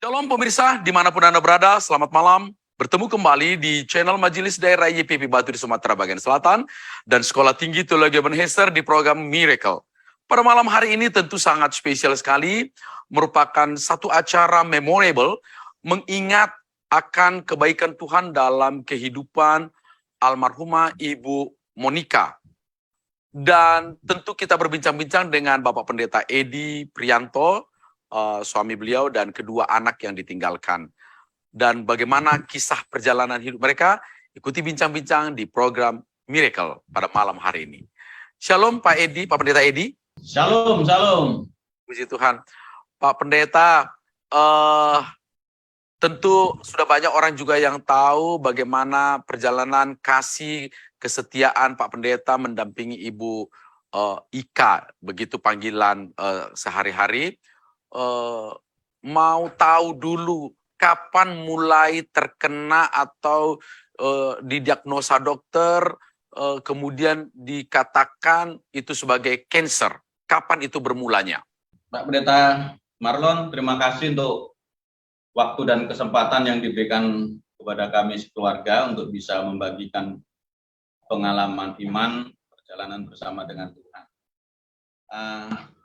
Shalom pemirsa, dimanapun Anda berada, selamat malam. Bertemu kembali di channel Majelis Daerah YPP Batu di Sumatera Bagian Selatan dan Sekolah Tinggi Teologi Ebenezer di program Miracle. Pada malam hari ini tentu sangat spesial sekali, merupakan satu acara memorable, mengingat akan kebaikan Tuhan dalam kehidupan almarhumah Ibu Monica. Dan tentu kita berbincang-bincang dengan Bapak Pendeta Edi Prianto, suami beliau dan kedua anak yang ditinggalkan. Dan bagaimana kisah perjalanan hidup mereka, ikuti bincang-bincang di program Miracle pada malam hari ini. Shalom Pak Edi, Pak Pendeta Edi. Shalom, shalom. Puji Tuhan. Pak Pendeta, tentu sudah banyak orang juga yang tahu bagaimana perjalanan kasih kesetiaan Pak Pendeta mendampingi Ibu Ika, begitu panggilan sehari-hari. Mau tahu dulu kapan mulai terkena atau didiagnosa dokter, kemudian dikatakan itu sebagai cancer. Kapan itu bermulanya? Pak Pendeta Marlon, terima kasih untuk waktu dan kesempatan yang diberikan kepada kami sekeluarga untuk bisa membagikan pengalaman iman perjalanan bersama dengan Tuhan.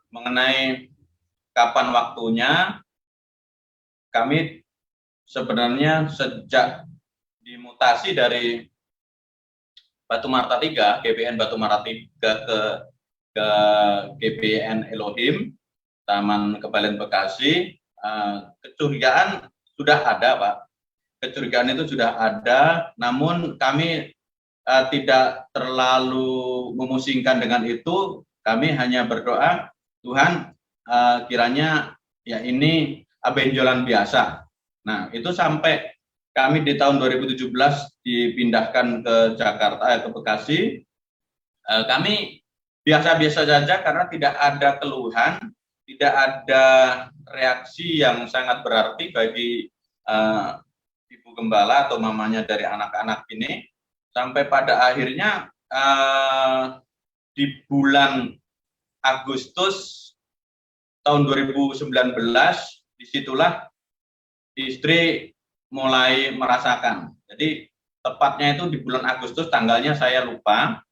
Mengenai kapan waktunya, kami sebenarnya sejak dimutasi dari Batu Marta 3, GBN Batu Marta 3 ke GBN Elohim, Taman Kebalen Bekasi, kecurigaan sudah ada, Pak. Kecurigaan itu sudah ada, namun kami tidak terlalu memusingkan dengan itu. Kami hanya berdoa, Tuhan, kiranya ya ini benjolan biasa. Nah, itu sampai kami di tahun 2017 dipindahkan ke Jakarta, ke Bekasi. Kami biasa-biasa saja karena tidak ada keluhan, tidak ada reaksi yang sangat berarti bagi Ibu Gembala atau mamanya dari anak-anak ini. Sampai pada akhirnya di bulan Agustus tahun 2019, disitulah istri mulai merasakan. Jadi tepatnya itu di bulan Agustus, tanggalnya saya lupa.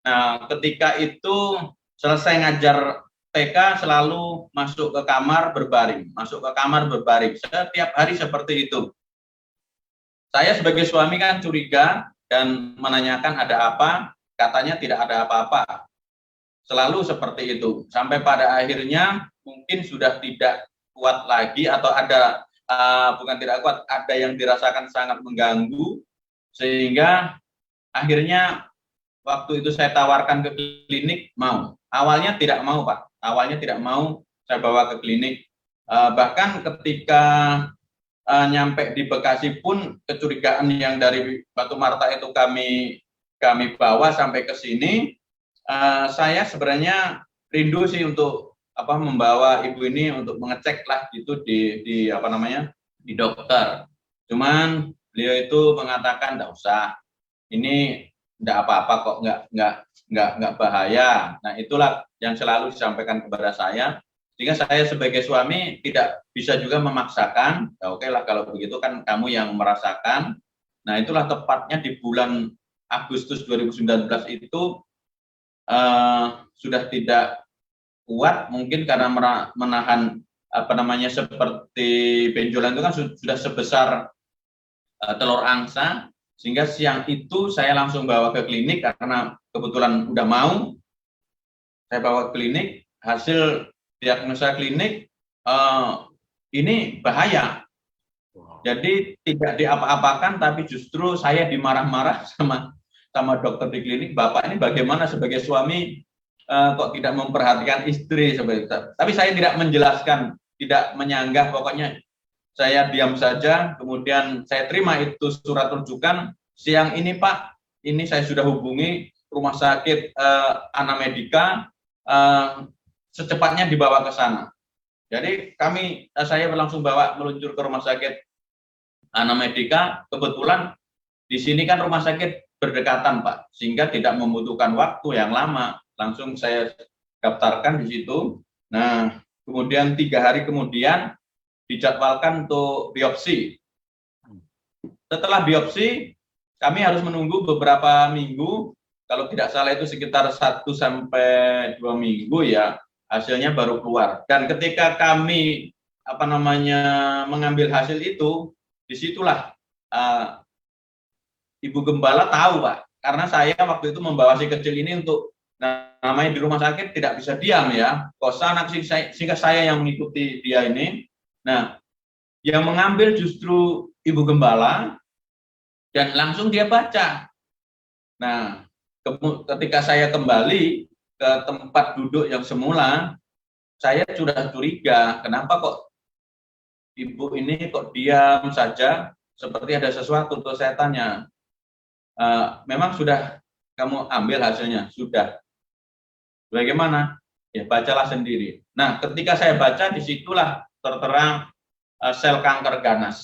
Nah, ketika itu selesai ngajar TK selalu masuk ke kamar berbaring, setiap hari seperti itu. Saya sebagai suami kan curiga dan menanyakan ada apa, katanya tidak ada apa-apa. Selalu seperti itu, sampai pada akhirnya mungkin sudah tidak kuat lagi atau ada, bukan tidak kuat, ada yang dirasakan sangat mengganggu, sehingga akhirnya waktu itu saya tawarkan ke klinik, mau. Awalnya tidak mau, Pak. Awalnya tidak mau saya bawa ke klinik. Bahkan ketika nyampe di Bekasi pun kecurigaan yang dari Batu Marta itu kami bawa sampai ke sini. Saya sebenarnya rindu sih untuk membawa ibu ini untuk mengecek lah gitu di dokter. Cuman beliau itu mengatakan enggak usah. Ini enggak apa-apa kok, enggak bahaya. Nah, itulah yang selalu disampaikan kepada saya. Sehingga saya sebagai suami tidak bisa juga memaksakan. Ya oke lah kalau begitu kan kamu yang merasakan. Nah, itulah tepatnya di bulan Agustus 2019 itu sudah tidak kuat, mungkin karena menahan seperti benjolan itu kan sudah sebesar telur angsa, sehingga siang itu saya langsung bawa ke klinik karena kebetulan udah mau. Saya bawa ke klinik, hasil diagnosa klinik ini bahaya. Jadi tidak diapa-apakan, tapi justru saya dimarah-marah sama dokter di klinik. Bapak ini bagaimana sebagai suami kok tidak memperhatikan istri seperti itu. Tapi saya tidak menjelaskan, tidak menyanggah, pokoknya saya diam saja. Kemudian saya terima itu surat rujukan. Siang ini Pak, ini saya sudah hubungi rumah sakit Ana Medika, secepatnya dibawa ke sana. Jadi saya langsung meluncur ke rumah sakit Ana Medika. Kebetulan di sini kan rumah sakit berdekatan, Pak, sehingga tidak membutuhkan waktu yang lama. Langsung saya daftarkan di situ. Nah, kemudian 3 hari kemudian dijadwalkan untuk biopsi. Setelah biopsi, kami harus menunggu beberapa minggu, kalau tidak salah itu sekitar 1 sampai 2 minggu ya, hasilnya baru keluar. Dan ketika kami mengambil hasil itu, disitulah Ibu Gembala tahu, Pak, karena saya waktu itu membawa si kecil ini untuk namanya di rumah sakit tidak bisa diam ya, kosan sehingga saya yang mengikuti dia ini. Nah, yang mengambil justru Ibu Gembala dan langsung dia baca. Nah, ketika saya kembali ke tempat duduk yang semula, saya sudah curiga, kenapa kok ibu ini kok diam saja, seperti ada sesuatu. Terus saya tanya, memang sudah kamu ambil hasilnya? Sudah. Bagaimana? Ya, bacalah sendiri. Nah, ketika saya baca, disitulah terterang sel kanker ganas.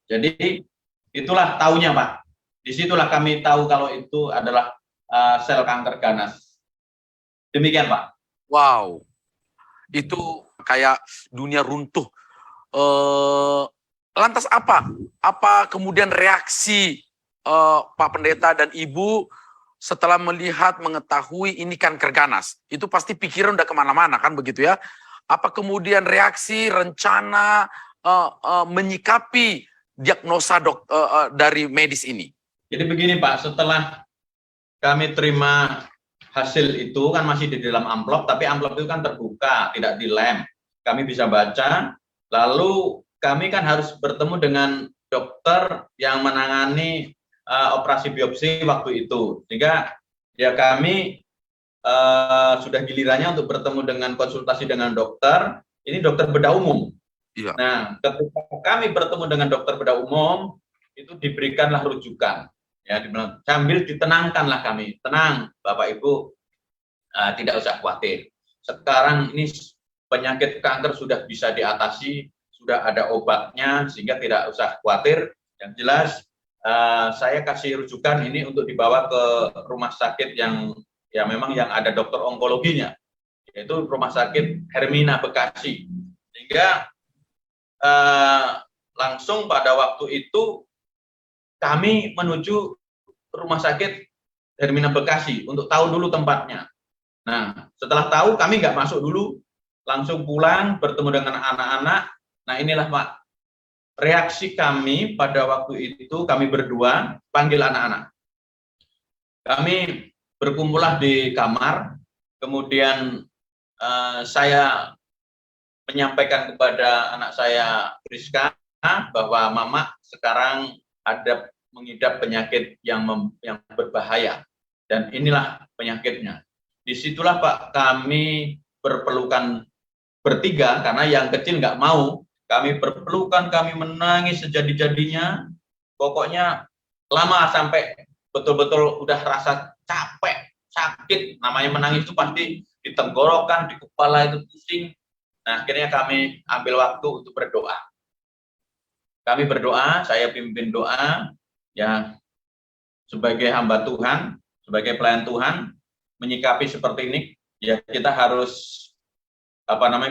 Jadi, itulah taunya, Pak. Disitulah kami tahu kalau itu adalah sel kanker ganas. Demikian, Pak. Wow, itu kayak dunia runtuh. Lantas apa kemudian reaksi Pak Pendeta dan Ibu setelah melihat, mengetahui ini kanker ganas? Itu pasti pikiran udah kemana-mana kan begitu ya. Apa kemudian reaksi, rencana, menyikapi diagnosa dari medis ini? Jadi begini Pak, setelah kami terima hasil itu kan masih di dalam amplop, tapi amplop itu kan terbuka, tidak dilem. Kami bisa baca, lalu kami kan harus bertemu dengan dokter yang menangani operasi biopsi waktu itu, sehingga ya kami sudah gilirannya untuk bertemu dengan konsultasi dengan dokter. Ini dokter bedah umum. Iya. Nah, ketika kami bertemu dengan dokter bedah umum, itu diberikanlah rujukan, ya, sambil ditenangkanlah kami, tenang Bapak Ibu, tidak usah khawatir. Sekarang ini penyakit kanker sudah bisa diatasi, sudah ada obatnya, sehingga tidak usah khawatir. Yang jelas saya kasih rujukan ini untuk dibawa ke rumah sakit yang ya memang yang ada dokter onkologinya, yaitu Rumah Sakit Hermina Bekasi. Sehingga langsung pada waktu itu kami menuju Rumah Sakit Hermina Bekasi untuk tahu dulu tempatnya. Nah, setelah tahu kami nggak masuk dulu, langsung pulang bertemu dengan anak-anak. Nah, inilah Pak, reaksi kami pada waktu itu, kami berdua panggil anak-anak. Kami berkumpullah di kamar, kemudian saya menyampaikan kepada anak saya Rizka bahwa Mama sekarang ada mengidap penyakit yang berbahaya, dan inilah penyakitnya. Disitulah Pak kami berpelukan bertiga, karena yang kecil nggak mau. Kami berpelukan, kami menangis sejadi-jadinya. Pokoknya lama sampai betul-betul udah rasa capek, sakit. Namanya menangis itu pasti di tenggorokan, di kepala itu pusing. Nah, akhirnya kami ambil waktu untuk berdoa. Kami berdoa, saya pimpin doa, ya, sebagai hamba Tuhan, sebagai pelayan Tuhan, menyikapi seperti ini, ya kita harus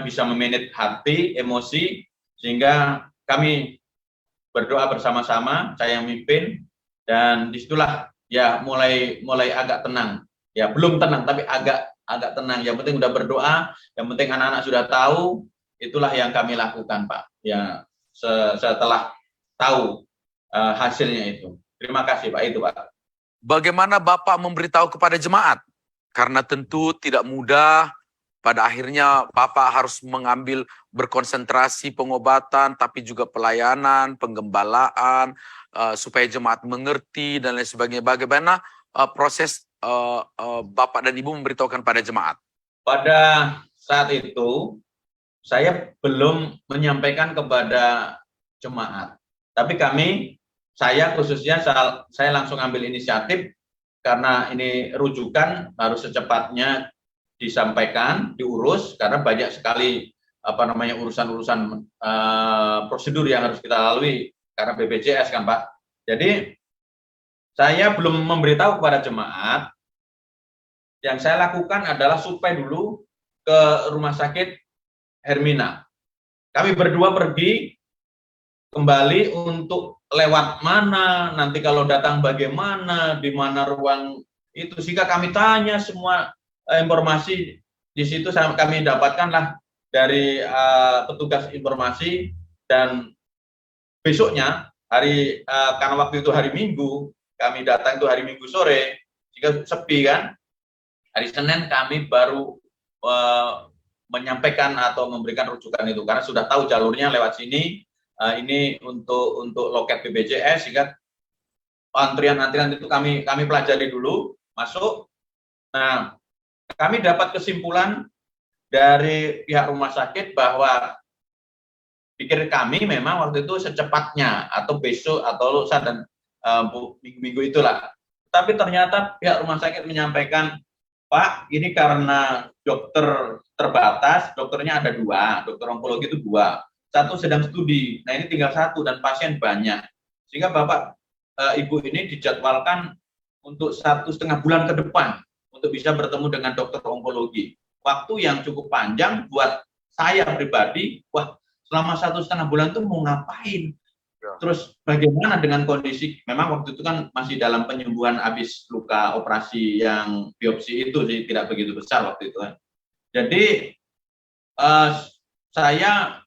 bisa memanage hati, emosi, sehingga kami berdoa bersama-sama, saya yang mimpin, dan disitulah ya mulai agak tenang. Ya belum tenang, tapi agak tenang. Yang penting udah berdoa, yang penting anak-anak sudah tahu, itulah yang kami lakukan Pak. Ya setelah tahu hasilnya itu. Terima kasih Pak, itu Pak. Bagaimana Bapak memberitahu kepada jemaat? Karena tentu tidak mudah. Pada akhirnya Bapak harus mengambil berkonsentrasi pengobatan, tapi juga pelayanan, penggembalaan, supaya jemaat mengerti dan lain sebagainya. Bagaimana proses Bapak dan Ibu memberitahukan pada jemaat? Pada saat itu, saya belum menyampaikan kepada jemaat. Tapi saya khususnya, saya langsung ambil inisiatif, karena ini rujukan harus secepatnya disampaikan, diurus, karena banyak sekali urusan-urusan prosedur yang harus kita lalui karena BPJS kan Pak. Jadi saya belum memberitahu kepada jemaat. Yang saya lakukan adalah supaya dulu ke Rumah Sakit Hermina. kami berdua pergi kembali untuk lewat mana, nanti kalau datang bagaimana, di mana ruang itu, sehingga kami tanya semua informasi di situ kami dapatkanlah dari petugas informasi. Dan besoknya karena waktu itu hari Minggu, kami datang itu hari Minggu sore, jika sepi kan, hari Senin kami baru menyampaikan atau memberikan rujukan itu, karena sudah tahu jalurnya lewat sini. Ini untuk loket BPJS, sehingga antrian itu kami pelajari dulu, masuk. Nah, kami dapat kesimpulan dari pihak rumah sakit bahwa pikir kami memang waktu itu secepatnya atau besok atau lusa dan minggu itulah. Tapi ternyata pihak rumah sakit menyampaikan, Pak, ini karena dokter terbatas, dokternya ada 2, dokter onkologi itu 2, 1 sedang studi, nah ini tinggal 1 dan pasien banyak, sehingga Bapak Ibu ini dijadwalkan untuk 1,5 bulan ke depan untuk bisa bertemu dengan dokter onkologi. Waktu yang cukup panjang buat saya pribadi. Wah, selama 1,5 bulan itu mau ngapain? Terus bagaimana dengan kondisi, memang waktu itu kan masih dalam penyembuhan habis luka operasi yang biopsi itu sih, tidak begitu besar waktu itu kan. Jadi saya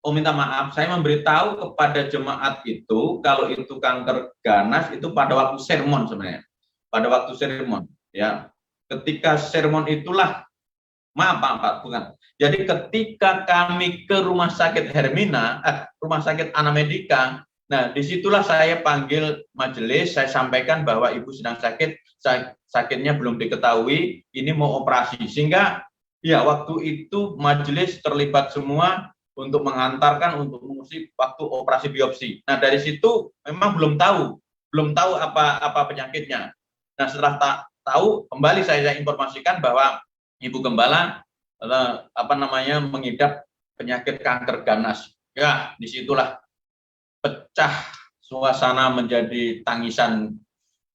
minta maaf, saya memberitahu kepada jemaat itu kalau itu kanker ganas itu pada waktu sermon sebenarnya. Pada waktu sermon, ya. Ketika sermon itulah, maaf Pak, bukan. Jadi ketika kami ke rumah sakit Hermina, rumah sakit Anamedika, nah disitulah saya panggil majelis, saya sampaikan bahwa ibu sedang sakit, sakitnya belum diketahui, ini mau operasi. Sehingga ya waktu itu majelis terlibat semua untuk mengantarkan, untuk mengusir waktu operasi biopsi. Nah dari situ memang belum tahu apa penyakitnya. Nah setelah tahu, kembali saya informasikan bahwa Ibu Gembala mengidap penyakit kanker ganas. Ya disitulah pecah suasana menjadi tangisan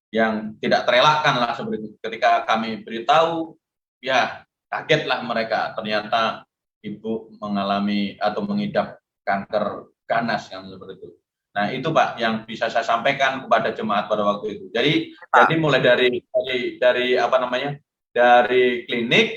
yang tidak terelakkan lah seperti itu. Ketika kami beritahu, ya kagetlah mereka, ternyata ibu mengalami atau mengidap kanker ganas yang seperti itu. Nah itu Pak yang bisa saya sampaikan kepada jemaat pada waktu itu. Jadi mulai dari klinik,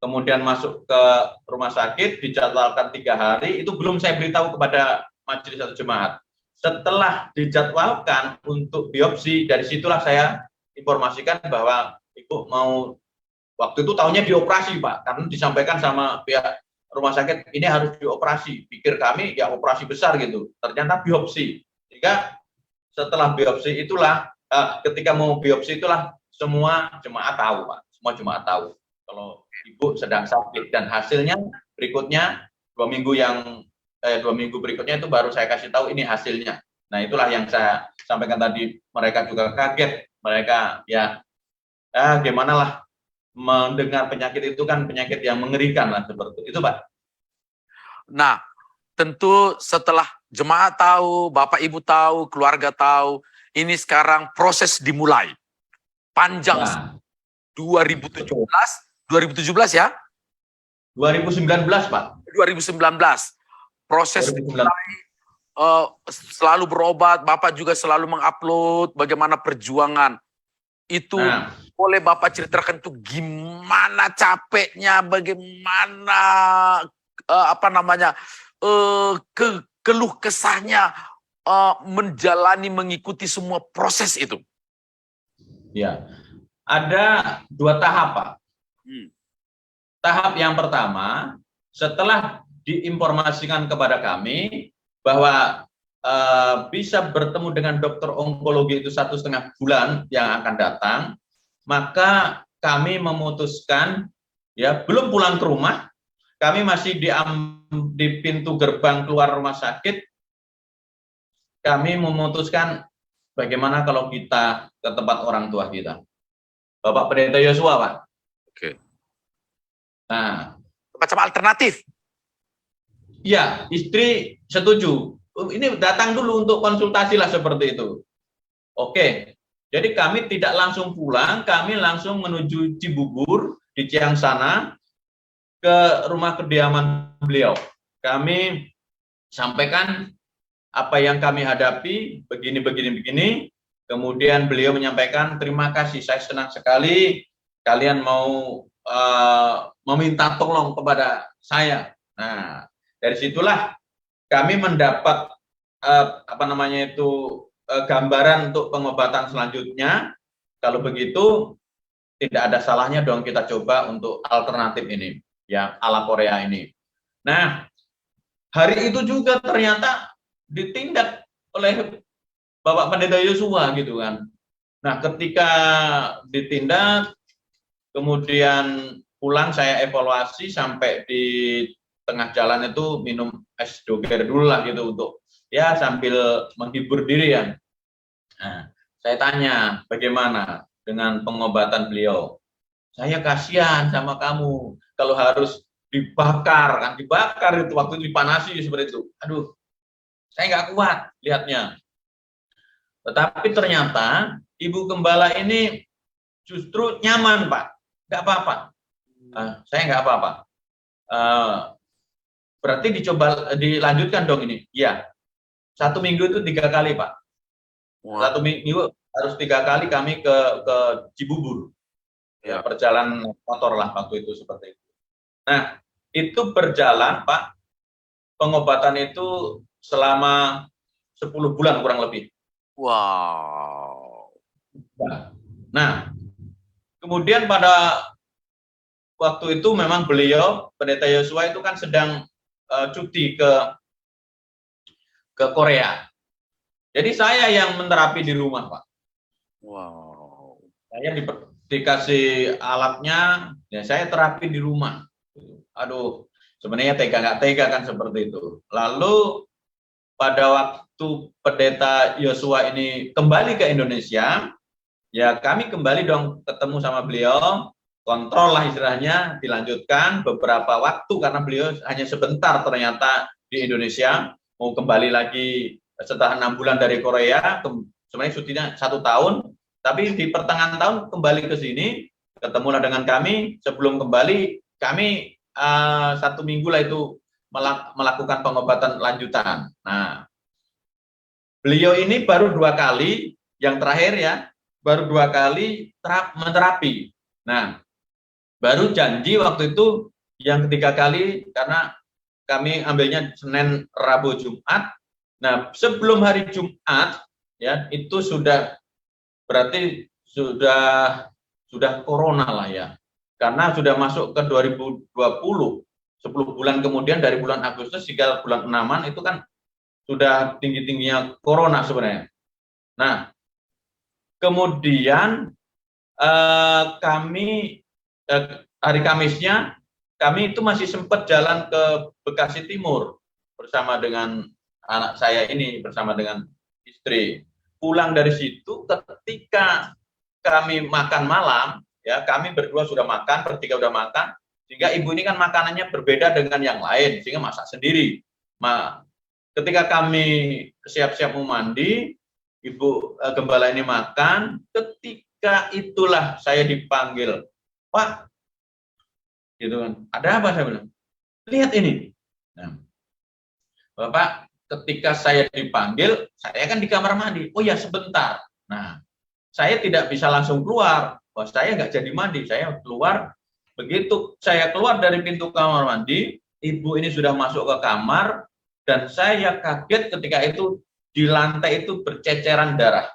kemudian masuk ke rumah sakit, dijadwalkan 3 hari, itu belum saya beritahu kepada majelis atau jemaat. Setelah dijadwalkan untuk biopsi, dari situlah saya informasikan bahwa ibu mau, waktu itu tahunya dioperasi Pak, karena disampaikan sama pihak rumah sakit ini harus dioperasi. Pikir kami ya operasi besar gitu, ternyata biopsi. Sehingga setelah biopsi itulah, ketika mau biopsi itulah semua jemaat tahu Pak, semua jemaat tahu kalau ibu sedang sakit, dan hasilnya berikutnya 2 minggu berikutnya itu baru saya kasih tahu ini hasilnya. Nah itulah yang saya sampaikan tadi, mereka juga kaget, mereka ya gimana lah, mendengar penyakit itu kan penyakit yang mengerikan lah seperti itu Pak. Nah tentu setelah jemaat tahu, Bapak Ibu tahu, keluarga tahu, ini sekarang proses dimulai. Panjang. Nah. 2017 ya? 2019 Pak. 2019. Proses dimulai, selalu berobat, Bapak juga selalu mengupload bagaimana perjuangan. Itu boleh Bapak ceritakan tuh gimana capeknya, bagaimana keluh kesahnya menjalani, mengikuti semua proses itu. Ya, ada 2 tahap Pak. Tahap yang pertama, setelah diinformasikan kepada kami bahwa bisa bertemu dengan dokter onkologi itu 1,5 bulan yang akan datang, maka kami memutuskan, ya belum pulang ke rumah, kami masih di pintu gerbang keluar rumah sakit, kami memutuskan bagaimana kalau kita ke tempat orang tua kita. Bapak Pendeta Yosua Pak. Oke. Nah, macam alternatif. Ya, istri setuju. Ini datang dulu untuk konsultasi lah seperti itu. Oke, jadi kami tidak langsung pulang, kami langsung menuju Cibubur di Ciangsana ke rumah kediaman beliau. kami sampaikan apa yang kami hadapi, begini. Kemudian beliau menyampaikan, terima kasih, saya senang sekali kalian mau meminta tolong kepada saya. Nah, dari situlah kami mendapat gambaran untuk pengobatan selanjutnya. Kalau begitu, tidak ada salahnya dong kita coba untuk alternatif ini, ya, ala Korea ini. Nah, hari itu juga ternyata ditindak oleh Bapak Pendeta Yosua gitu kan. Nah, ketika ditindak, kemudian pulang saya evaluasi sampai di tengah jalan itu minum es doger dulu lah gitu untuk ya sambil menghibur diri ya. Nah, saya tanya bagaimana dengan pengobatan beliau. Saya kasihan sama kamu kalau harus dibakar kan, dibakar itu waktu itu dipanasi seperti itu. Aduh, saya nggak kuat lihatnya. Tetapi ternyata Ibu Gembala ini justru nyaman, Pak. Nggak apa-apa. Saya nggak apa-apa. Berarti dilanjutkan dong ini. Ya, 1 minggu itu 3 kali, Pak. 1 minggu harus 3 kali kami ke Cibubur. Ya, perjalanan motor lah waktu itu seperti itu. Nah, itu berjalan, Pak. Pengobatan itu selama 10 bulan kurang lebih. Wow. Nah, kemudian pada waktu itu memang beliau, Pendeta Yosua itu kan sedang cuti ke Korea. Jadi saya yang menerapi di rumah, Pak. Wow. Saya dikasih alatnya, ya saya terapi di rumah. Aduh, sebenarnya tega nggak tega kan seperti itu. Lalu pada waktu Pendeta Yosua ini kembali ke Indonesia, ya kami kembali dong ketemu sama beliau, kontrol lah istilahnya, dilanjutkan beberapa waktu karena beliau hanya sebentar ternyata di Indonesia, mau kembali lagi setelah 6 bulan dari Korea, sebenarnya cutinya 1 tahun, tapi di pertengahan tahun kembali ke sini, ketemulah dengan kami, sebelum kembali kami 1 minggu lah itu melakukan pengobatan lanjutan. Nah, beliau ini baru 2 kali, yang terakhir ya, baru 2 kali menerapi. Nah, baru janji waktu itu yang ketiga kali karena kami ambilnya Senin, Rabu, Jumat. Nah, sebelum hari Jumat ya itu sudah berarti sudah corona lah ya. Karena sudah masuk ke 2020. 10 bulan kemudian dari bulan Agustus hingga bulan 6-an itu kan sudah tinggi-tingginya corona sebenarnya. Nah, kemudian kami hari Kamisnya kami itu masih sempat jalan ke Bekasi Timur bersama dengan anak saya ini, bersama dengan istri. Pulang dari situ ketika kami makan malam, ya kami berdua sudah makan, bertiga sudah makan, sehingga ibu ini kan makanannya berbeda dengan yang lain, sehingga masak sendiri. Ketika kami siap-siap mau mandi, Ibu Gembala ini makan, ketika itulah saya dipanggil, Pak, gitu kan, ada apa saya bilang, lihat ini. Nah, Bapak, ketika saya dipanggil, saya kan di kamar mandi, oh ya sebentar. Nah, saya tidak bisa langsung keluar, wah saya nggak jadi mandi, saya keluar. Begitu saya keluar dari pintu kamar mandi, ibu ini sudah masuk ke kamar, dan saya kaget ketika itu di lantai itu berceceran darah.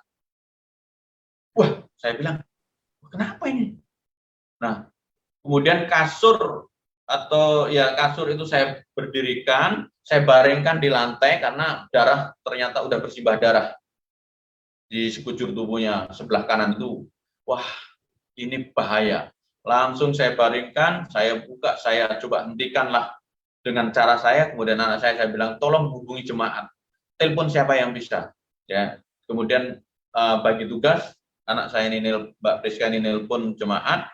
Wah, saya bilang, kenapa ini? Nah, kemudian kasur itu saya berdirikan, saya baringkan di lantai karena darah ternyata udah bersimbah darah di sekujur tubuhnya sebelah kanan itu. Wah, ini bahaya. Langsung saya baringkan, saya buka, saya coba hentikanlah dengan cara saya. Kemudian anak saya bilang, tolong hubungi jemaat, telepon siapa yang bisa. Ya, kemudian bagi tugas anak saya ini, Mbak Priska ini nelpon jemaat.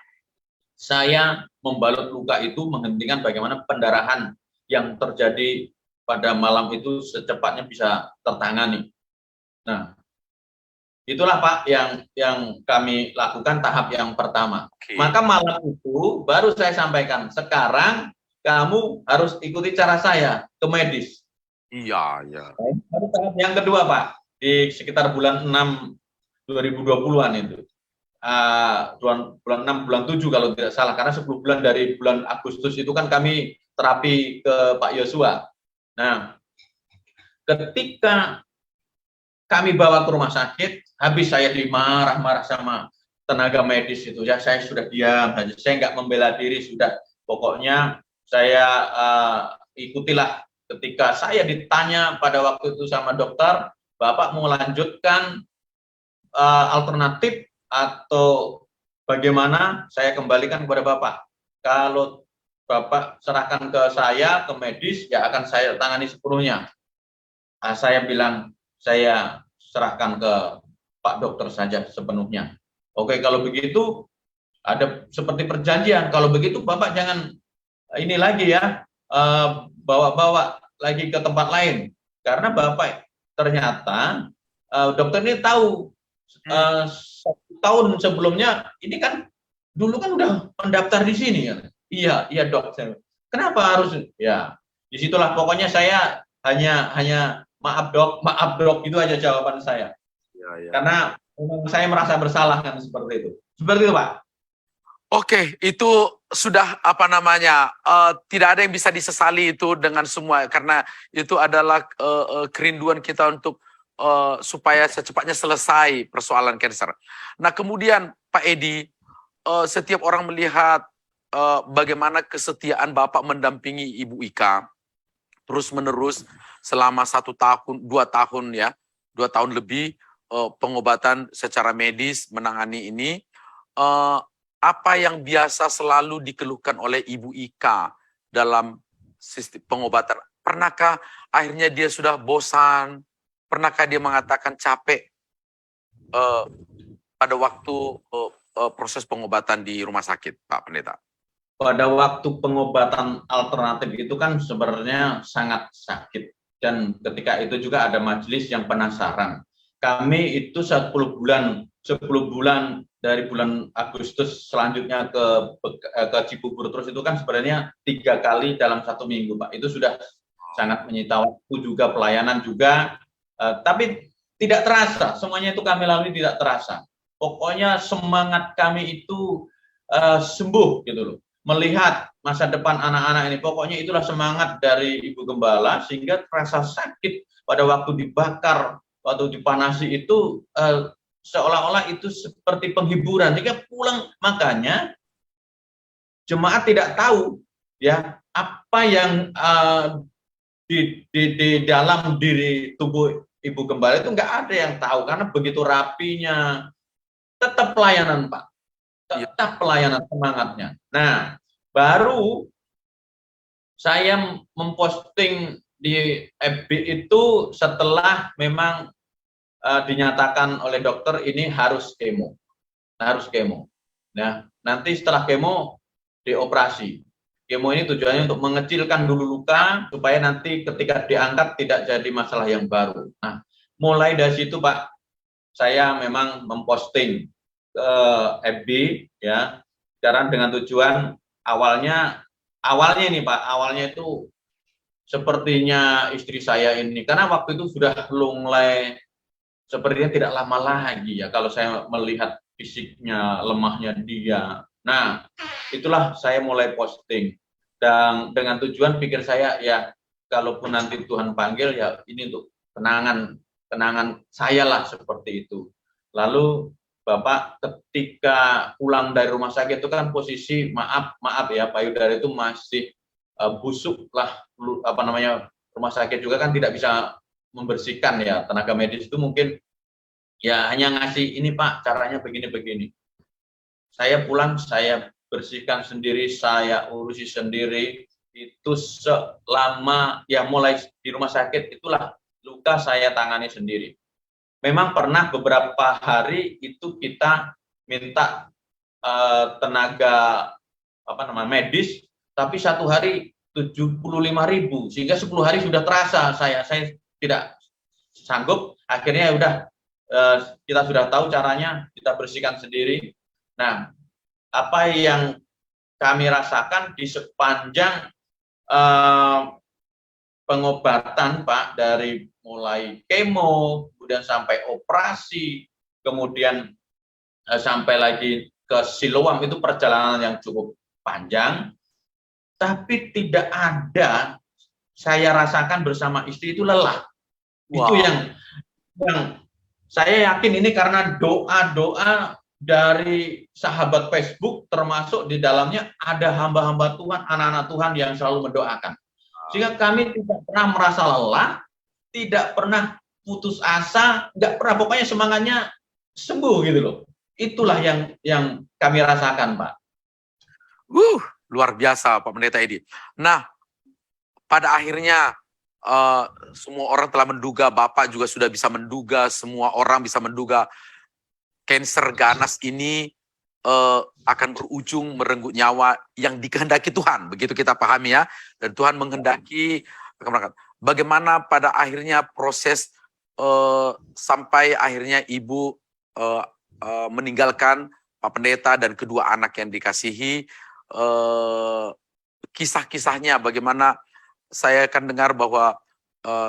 Saya membalut luka itu, menghentikan bagaimana pendarahan yang terjadi pada malam itu secepatnya bisa tertangani. Nah, itulah Pak yang kami lakukan tahap yang pertama. Okay. Maka malam itu baru saya sampaikan, sekarang kamu harus ikuti cara saya ke medis. Iya, iya. Baru tahap yang kedua, Pak, di sekitar bulan 6 2020-an itu. Bulan 6, bulan 7 kalau tidak salah, karena 10 bulan dari bulan Agustus itu kan kami terapi ke Pak Yosua. Nah, ketika kami bawa ke rumah sakit, habis saya dimarah-marah sama tenaga medis itu, ya saya sudah diam saja, saya nggak membela diri, sudah pokoknya saya ikutilah. Ketika saya ditanya pada waktu itu sama dokter, Bapak mau lanjutkan alternatif atau bagaimana, saya kembalikan kepada Bapak. Kalau Bapak serahkan ke saya, ke medis, ya akan saya tangani sepenuhnya. Saya bilang, saya serahkan ke Pak Dokter saja sepenuhnya. Oke, kalau begitu, ada seperti perjanjian. Kalau begitu, Bapak jangan ini lagi ya, bawa-bawa lagi ke tempat lain. Karena Bapak ternyata dokter ini tahu 1 tahun sebelumnya ini kan dulu kan udah mendaftar di sini ya. Iya dok. Kenapa harus? Ya, disitulah pokoknya saya hanya maaf dok itu aja jawaban saya. Ya. Karena saya merasa bersalah kan seperti itu. Seperti itu Pak. Oke, itu sudah tidak ada yang bisa disesali itu dengan semua, karena itu adalah kerinduan kita untuk supaya secepatnya selesai persoalan cancer. Nah kemudian Pak Edi, setiap orang melihat bagaimana kesetiaan Bapak mendampingi Ibu Ika terus menerus selama 1 tahun, 2 tahun ya, 2 tahun lebih pengobatan secara medis menangani ini. Apa yang biasa selalu dikeluhkan oleh Ibu Ika dalam sistem pengobatan? Pernahkah akhirnya dia sudah bosan? Pernahkah dia mengatakan capek pada waktu proses pengobatan di rumah sakit, Pak Pendeta? Pada waktu pengobatan alternatif itu kan sebenarnya sangat sakit. Dan ketika itu juga ada majelis yang penasaran. Kami itu 10 bulan dari bulan Agustus selanjutnya ke Cibubur terus itu kan sebenarnya 3 kali dalam 1 minggu Pak. Itu sudah sangat menyita waktu juga, pelayanan juga, tapi tidak terasa, semuanya itu kami lalui tidak terasa. Pokoknya semangat kami itu sembuh gitu loh. Melihat masa depan anak-anak ini, pokoknya itulah semangat dari Ibu Gembala, sehingga terasa sakit pada waktu dibakar, waktu dipanasi itu seolah-olah itu seperti penghiburan, sehingga pulang. Makanya jemaat tidak tahu ya apa yang di dalam diri tubuh Ibu Gembala itu nggak ada yang tahu, karena begitu rapinya. Tetap pelayanan Pak, tetap pelayanan, semangatnya. Nah, baru saya memposting di FB itu setelah memang dinyatakan oleh dokter ini harus kemo. Nah, nanti setelah kemo dioperasi. Kemo ini tujuannya untuk mengecilkan dulu luka supaya nanti ketika diangkat tidak jadi masalah yang baru. Nah, mulai dari situ Pak, saya memang memposting ke FB ya, sekarang dengan tujuan awalnya ini Pak, awalnya itu sepertinya istri saya ini, karena waktu itu sudah mulai sepertinya tidak lama lagi ya kalau saya melihat fisiknya, lemahnya dia. Nah, itulah saya mulai posting. Dan dengan tujuan pikir saya ya, kalaupun nanti Tuhan panggil ya ini untuk kenangan saya lah seperti itu. Lalu Bapak ketika pulang dari rumah sakit itu kan posisi maaf ya Pak Yudara itu masih busuk lah, rumah sakit juga kan tidak bisa membersihkan ya, tenaga medis itu mungkin ya hanya ngasih ini Pak caranya begini. Saya pulang, saya bersihkan sendiri, saya urusi sendiri, itu selama ya mulai di rumah sakit itulah luka saya tangani sendiri. Memang pernah beberapa hari itu kita minta tenaga medis, tapi 1 hari 75.000, sehingga 10 hari sudah terasa saya tidak sanggup. Akhirnya udah kita sudah tahu caranya, kita bersihkan sendiri. Nah, apa yang kami rasakan di sepanjang eh, pengobatan Pak, dari mulai kemo, kemudian sampai operasi, kemudian sampai lagi ke Siloam, itu perjalanan yang cukup panjang, tapi tidak ada saya rasakan bersama istri itu lelah. Itu Wow. yang saya yakin ini karena doa-doa dari sahabat Facebook, termasuk di dalamnya ada hamba-hamba Tuhan, anak-anak Tuhan yang selalu mendoakan. Sehingga kami tidak pernah merasa lelah, tidak pernah putus asa, nggak pernah, pokoknya semangatnya sembuh gitu loh. Itulah yang kami rasakan, Pak. Luar biasa Pak Pendeta Edi. Nah, pada akhirnya semua orang telah menduga, Bapak juga sudah bisa menduga, semua orang bisa menduga kanker ganas ini akan berujung merenggut nyawa yang dikehendaki Tuhan. Begitu kita pahami ya. Dan Tuhan menghendaki. Bagaimana pada akhirnya proses sampai akhirnya Ibu meninggalkan Pak Pendeta dan kedua anak yang dikasihi. Kisah-kisahnya bagaimana saya akan dengar bahwa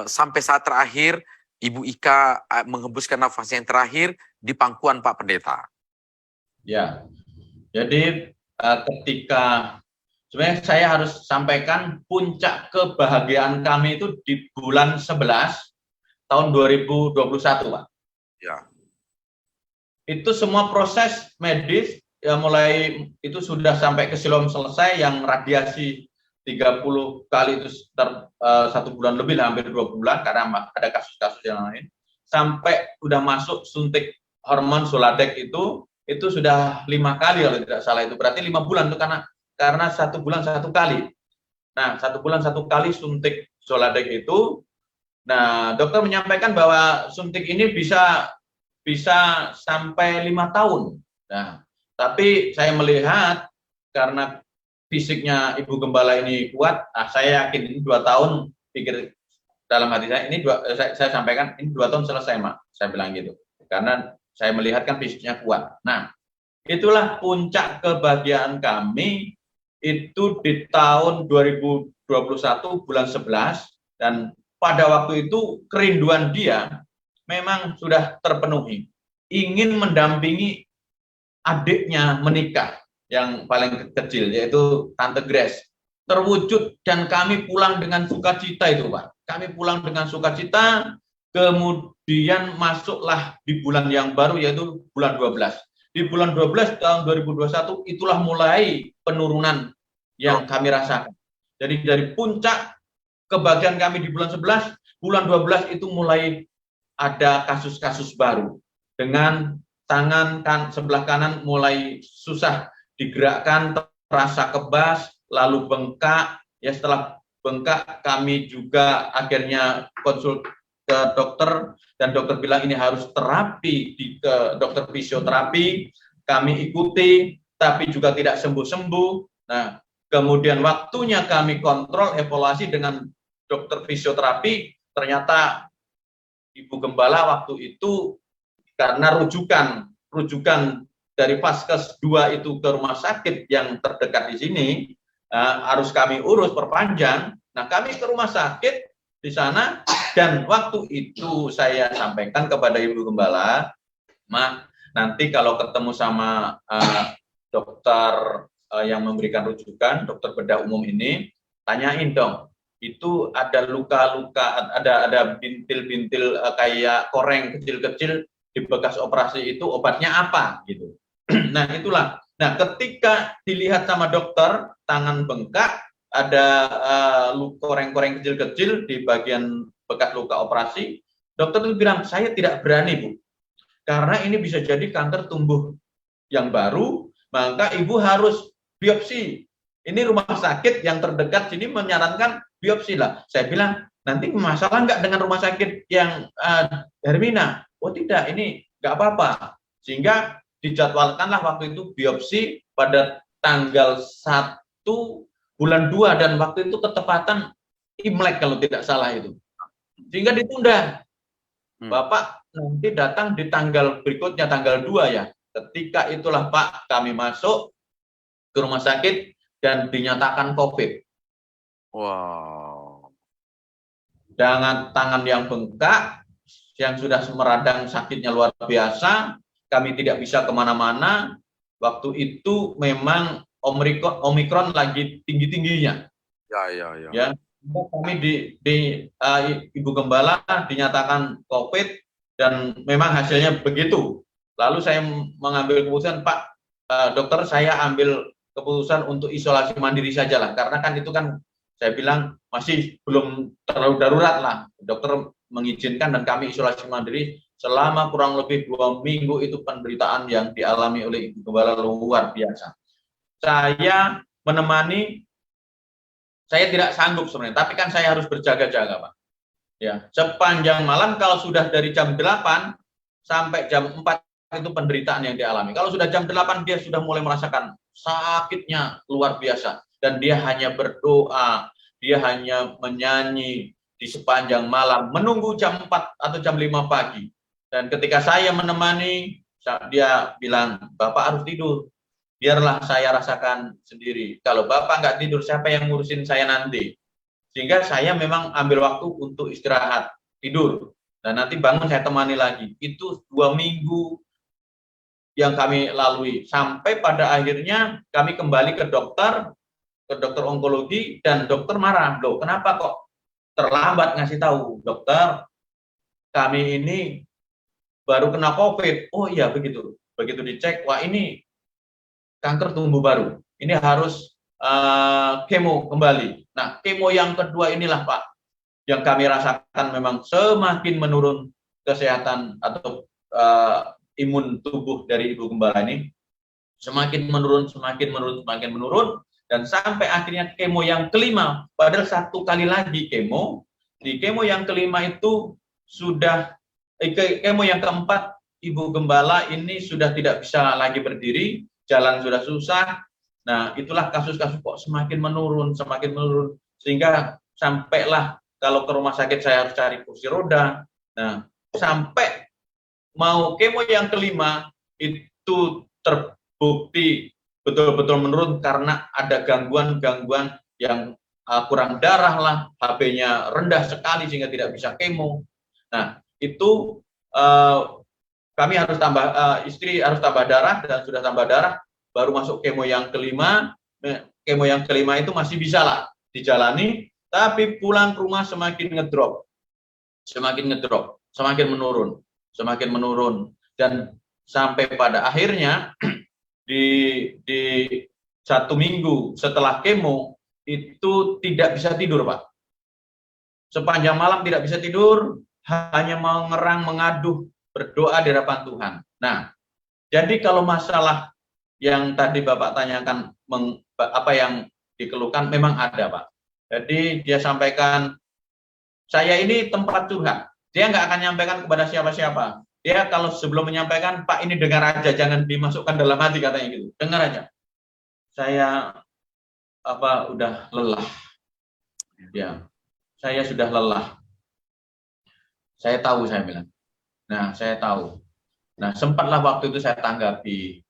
sampai saat terakhir Ibu Ika menghembuskan nafasnya yang terakhir di pangkuan Pak Pendeta. Ya, jadi ketika sebenarnya saya harus sampaikan puncak kebahagiaan kami itu di bulan 11 tahun 2021, Pak. Ya. Itu semua proses medis ya, mulai itu sudah sampai ke Siloam selesai, yang radiasi 30 kali itu sekitar 1 bulan lebih, hampir 2 bulan karena ada kasus-kasus yang lain, sampai udah masuk suntik hormon Zoladex itu sudah 5 kali kalau tidak salah, itu berarti 5 bulan itu karena 1 bulan 1 kali. Nah, 1 bulan 1 kali suntik Zoladex itu. Nah, dokter menyampaikan bahwa suntik ini bisa sampai 5 tahun. Nah, tapi saya melihat karena fisiknya Ibu Gembala ini kuat, saya yakin ini 2 tahun, pikir dalam hati saya, ini saya sampaikan ini 2 tahun selesai, Mak. Saya bilang gitu. Karena saya melihat kan fisiknya kuat. Nah, itulah puncak kebahagiaan kami itu di tahun 2021 bulan 11, dan pada waktu itu kerinduan dia memang sudah terpenuhi. Ingin mendampingi adiknya menikah yang paling kecil, yaitu Tante Grace. Terwujud dan kami pulang dengan sukacita itu, Pak. Kami pulang dengan sukacita, kemudian masuklah di bulan yang baru, yaitu bulan 12. Di bulan 12 tahun 2021 itulah mulai penurunan yang kami rasakan. Jadi dari puncak kebahagiaan kami di bulan 11, bulan 12 itu mulai ada kasus-kasus baru. Dengan tangan sebelah kanan mulai susah digerakkan, terasa kebas, lalu bengkak. Ya, setelah bengkak kami juga akhirnya konsul ke dokter, dan dokter bilang ini harus terapi ke dokter fisioterapi. Kami ikuti, tapi juga tidak sembuh-sembuh. Nah, kemudian waktunya kami kontrol evaluasi dengan dokter fisioterapi, ternyata Ibu Gembala waktu itu karena rujukan dari Vaskes 2 itu ke rumah sakit yang terdekat di sini, harus kami urus perpanjang. Nah, kami ke rumah sakit di sana, dan waktu itu saya sampaikan kepada Ibu Gembala, Ma, nanti kalau ketemu sama dokter yang memberikan rujukan, dokter bedah umum ini, tanyain dong, itu ada luka-luka, ada bintil-bintil kayak koreng kecil-kecil di bekas operasi, itu obatnya apa gitu. Nah, itulah. Nah, ketika dilihat sama dokter, tangan bengkak, ada koreng-koreng kecil-kecil di bagian bekas luka operasi, dokter itu bilang, saya tidak berani, Bu, karena ini bisa jadi kanker tumbuh yang baru, maka Ibu harus biopsi. Ini rumah sakit yang terdekat sini menyarankan biopsi lah. Saya bilang, nanti masalah nggak dengan rumah sakit yang Hermina? Oh tidak, ini nggak apa-apa. Sehingga dijadwalkanlah waktu itu biopsi pada tanggal 1 bulan 2, dan waktu itu ketepatan Imlek kalau tidak salah itu. Sehingga ditunda. Bapak nanti datang di tanggal berikutnya, tanggal 2 ya. Ketika itulah Pak, kami masuk ke rumah sakit dan dinyatakan COVID. Wow. Dengan tangan yang bengkak, yang sudah meradang sakitnya luar biasa, kami tidak bisa kemana-mana. Waktu itu memang Omikron lagi tinggi-tingginya. Ya. Ya, kami Ibu Gembala dinyatakan COVID dan memang hasilnya begitu. Lalu saya mengambil keputusan, Pak dokter, saya ambil keputusan untuk isolasi mandiri saja lah, karena kan itu kan saya bilang masih belum terlalu darurat lah. Dokter mengizinkan dan kami isolasi mandiri selama kurang lebih 2 minggu. Itu penderitaan yang dialami oleh Ibu Gembala luar biasa. Saya menemani, saya tidak sanggup sebenarnya, tapi kan saya harus berjaga-jaga, Pak. Ya, sepanjang malam kalau sudah dari jam 8 sampai jam 4 itu penderitaan yang dialami. Kalau sudah jam 8 dia sudah mulai merasakan sakitnya luar biasa dan dia hanya berdoa, dia hanya menyanyi di sepanjang malam menunggu jam 4 atau jam 5 pagi. Dan ketika saya menemani, dia bilang, "Bapak harus tidur. Biarlah saya rasakan sendiri. Kalau Bapak nggak tidur, siapa yang ngurusin saya nanti?" Sehingga saya memang ambil waktu untuk istirahat, tidur. Dan nanti bangun saya temani lagi. Itu 2 minggu yang kami lalui. Sampai pada akhirnya kami kembali ke dokter onkologi, dan dokter marah. Loh, kenapa kok terlambat ngasih tahu? Dokter, kami ini baru kena COVID. Oh iya, begitu. Begitu dicek, wah ini kanker tumbuh baru. Ini harus kemo kembali. Nah, kemo yang kedua inilah, Pak, yang kami rasakan memang semakin menurun kesehatan atau imun tubuh dari Ibu Gembala ini. Semakin menurun, dan sampai akhirnya kemo yang kelima. Padahal 1 kali lagi kemo. Di kemo yang kelima itu sudah, kemo yang keempat, Ibu Gembala ini sudah tidak bisa lagi berdiri, jalan sudah susah. Nah, itulah kasus-kasus kok semakin menurun, sehingga sampailah kalau ke rumah sakit saya harus cari kursi roda. Nah, sampai mau kemo yang kelima itu terbukti betul-betul menurun karena ada gangguan yang kurang darah lah, HB-nya rendah sekali sehingga tidak bisa kemo. Nah, itu kami harus tambah, istri harus tambah darah dan sudah tambah darah, baru masuk kemo yang kelima. Kemo yang kelima itu masih bisa lah dijalani, tapi pulang ke rumah semakin ngedrop, semakin menurun, dan sampai pada akhirnya di 1 minggu setelah kemo itu tidak bisa tidur, Pak. Sepanjang malam tidak bisa tidur, hanya mau ngerang, mengaduh, berdoa di hadapan Tuhan. Nah, jadi kalau masalah yang tadi Bapak tanyakan, apa yang dikeluhkan, memang ada, Pak. Jadi dia sampaikan, saya ini tempat curhat. Dia nggak akan nyampaikan kepada siapa-siapa. Dia kalau sebelum menyampaikan, Pak ini dengar aja, jangan dimasukkan dalam hati, katanya gitu. Dengar aja. Saya udah lelah. Ya, saya sudah lelah. Saya tahu, saya bilang. Nah, saya tahu. Nah, sempatlah waktu itu saya tanggapi.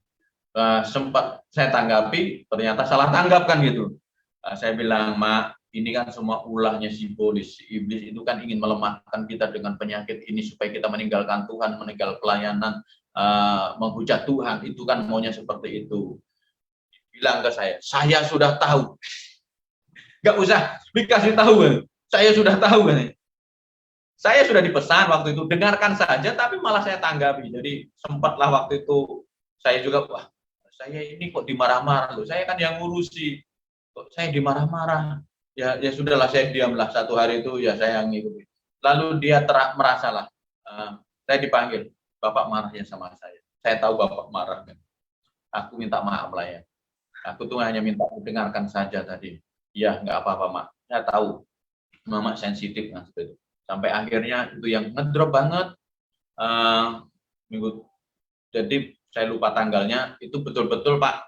Ternyata salah tanggap kan gitu. Saya bilang, Mak, ini kan semua ulahnya si iblis. Si iblis itu kan ingin melemahkan kita dengan penyakit ini supaya kita meninggalkan Tuhan, meninggal pelayanan, menghujat Tuhan. Itu kan maunya seperti itu. Bilang ke saya sudah tahu. Gak usah dikasih tahu, saya sudah tahu kan. Saya sudah dipesan waktu itu, dengarkan saja, tapi malah saya tanggapi. Jadi sempatlah waktu itu saya juga, wah, saya ini kok dimarah-marah loh. Saya kan yang ngurusi, kok saya dimarah-marah. Ya sudahlah, saya diamlah 1 hari itu, ya saya yang ngikuti. Lalu dia merasalah, saya dipanggil, Bapak marah ya sama saya. Saya tahu Bapak marah kan. Aku minta maaf lah ya. Aku tuh hanya minta dengarkan saja tadi. Ya nggak apa-apa, Mak. Saya tahu, Mama sensitif kan seperti itu. Sampai akhirnya itu yang ngedrop banget. Minggu, jadi saya lupa tanggalnya, itu betul-betul, Pak,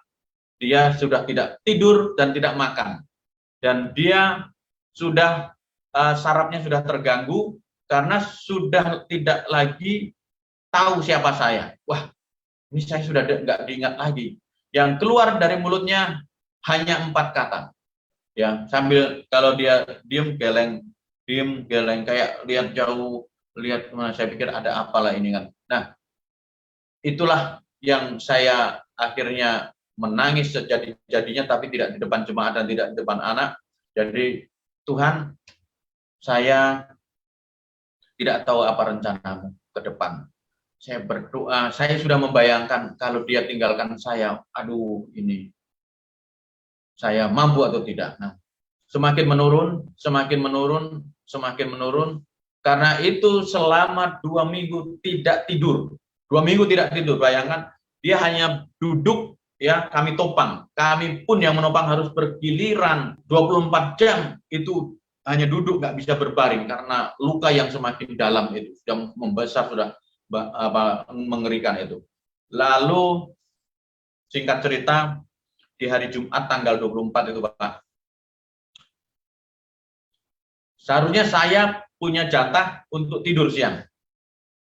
dia sudah tidak tidur dan tidak makan, dan dia sudah sarafnya sudah terganggu karena sudah tidak lagi tahu siapa saya. Wah, ini saya sudah nggak diingat lagi. Yang keluar dari mulutnya hanya 4 kata. ya, sambil kalau dia diem geleng kayak lihat jauh, lihat kemana, saya pikir ada apalah ini kan. Nah, itulah yang saya akhirnya menangis sejadi-jadinya, tapi tidak di depan jemaat dan tidak di depan anak. Jadi, Tuhan, saya tidak tahu apa rencanamu ke depan. Saya berdoa, saya sudah membayangkan kalau dia tinggalkan saya, aduh ini, saya mampu atau tidak. Nah, semakin menurun, semakin menurun, semakin menurun. Karena itu selama 2 minggu tidak tidur. 2 minggu tidak tidur, bayangkan dia hanya duduk, ya kami topang. Kami pun yang menopang harus bergiliran 24 jam itu hanya duduk, nggak bisa berbaring karena luka yang semakin dalam itu sudah membesar, sudah mengerikan itu. Lalu singkat cerita, di hari Jumat tanggal 24 itu Pak, seharusnya saya punya jatah untuk tidur siang.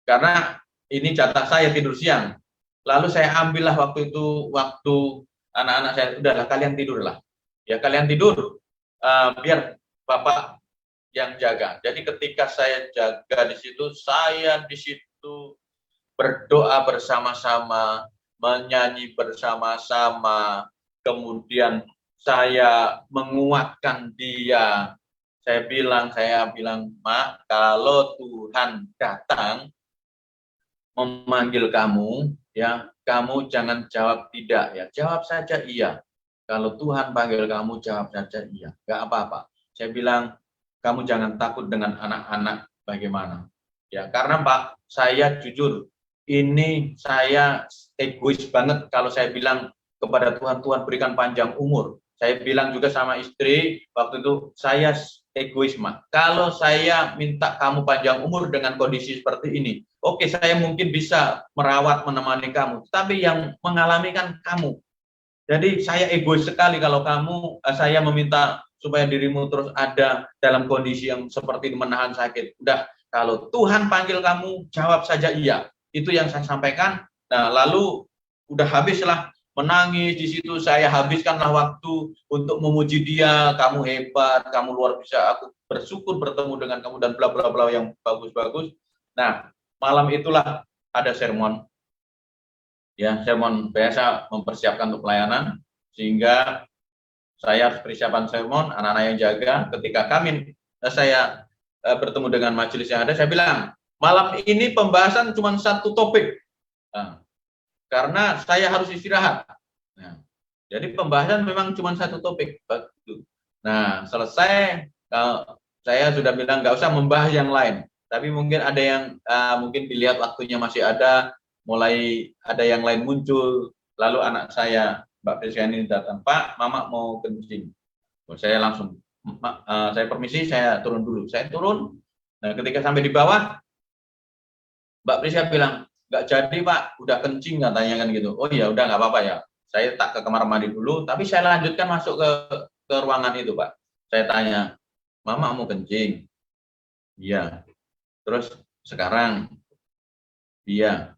Karena ini jatah saya tidur siang. Lalu saya ambillah waktu itu, waktu anak-anak saya, udahlah kalian tidurlah. Ya kalian tidur, biar Bapak yang jaga. Jadi ketika saya jaga di situ, saya di situ berdoa bersama-sama, menyanyi bersama-sama, kemudian saya menguatkan dia. Saya bilang, Mak, kalau Tuhan datang memanggil kamu, ya, kamu jangan jawab tidak, ya, jawab saja iya. Kalau Tuhan panggil kamu, jawab saja iya, nggak apa-apa. Saya bilang, kamu jangan takut dengan anak-anak, bagaimana? Ya, karena Pak, saya jujur, ini saya egois banget kalau saya bilang kepada Tuhan, Tuhan berikan panjang umur. Saya bilang juga sama istri, waktu itu saya egois, Mak. Kalau saya minta kamu panjang umur dengan kondisi seperti ini, oke, saya mungkin bisa merawat, menemani kamu, tapi yang mengalami kan kamu. Jadi saya egois sekali kalau saya meminta supaya dirimu terus ada dalam kondisi yang seperti menahan sakit. Udah, kalau Tuhan panggil kamu, jawab saja iya. Itu yang saya sampaikan. Nah, lalu udah habislah menangis di situ, saya habiskanlah waktu untuk memuji dia, kamu hebat, kamu luar biasa, aku bersyukur bertemu dengan kamu dan bla bla bla yang bagus-bagus. Nah, malam itulah ada sermon. Ya, sermon biasa mempersiapkan untuk pelayanan, sehingga saya harus persiapan sermon, anak-anak yang jaga. Ketika saya bertemu dengan majelis yang ada, saya bilang, malam ini pembahasan cuma satu topik. Nah, karena saya harus istirahat. Nah, jadi pembahasan memang cuma satu topik. Nah, selesai, saya sudah bilang nggak usah membahas yang lain. Tapi mungkin ada yang mungkin dilihat waktunya masih ada, mulai ada yang lain muncul. Lalu anak saya, Mbak Presiani datang, Pak, Mama mau kencing. Saya langsung, saya permisi, saya turun dulu. Saya turun. Nah, ketika sampai di bawah, Mbak Prisia bilang, nggak jadi Pak, udah kencing katanya kan gitu. Oh iya, udah nggak apa-apa ya. Saya tak ke kamar mandi dulu, tapi saya lanjutkan masuk ke ruangan itu Pak. Saya tanya, Mama mau kencing? Iya. Terus sekarang? Iya.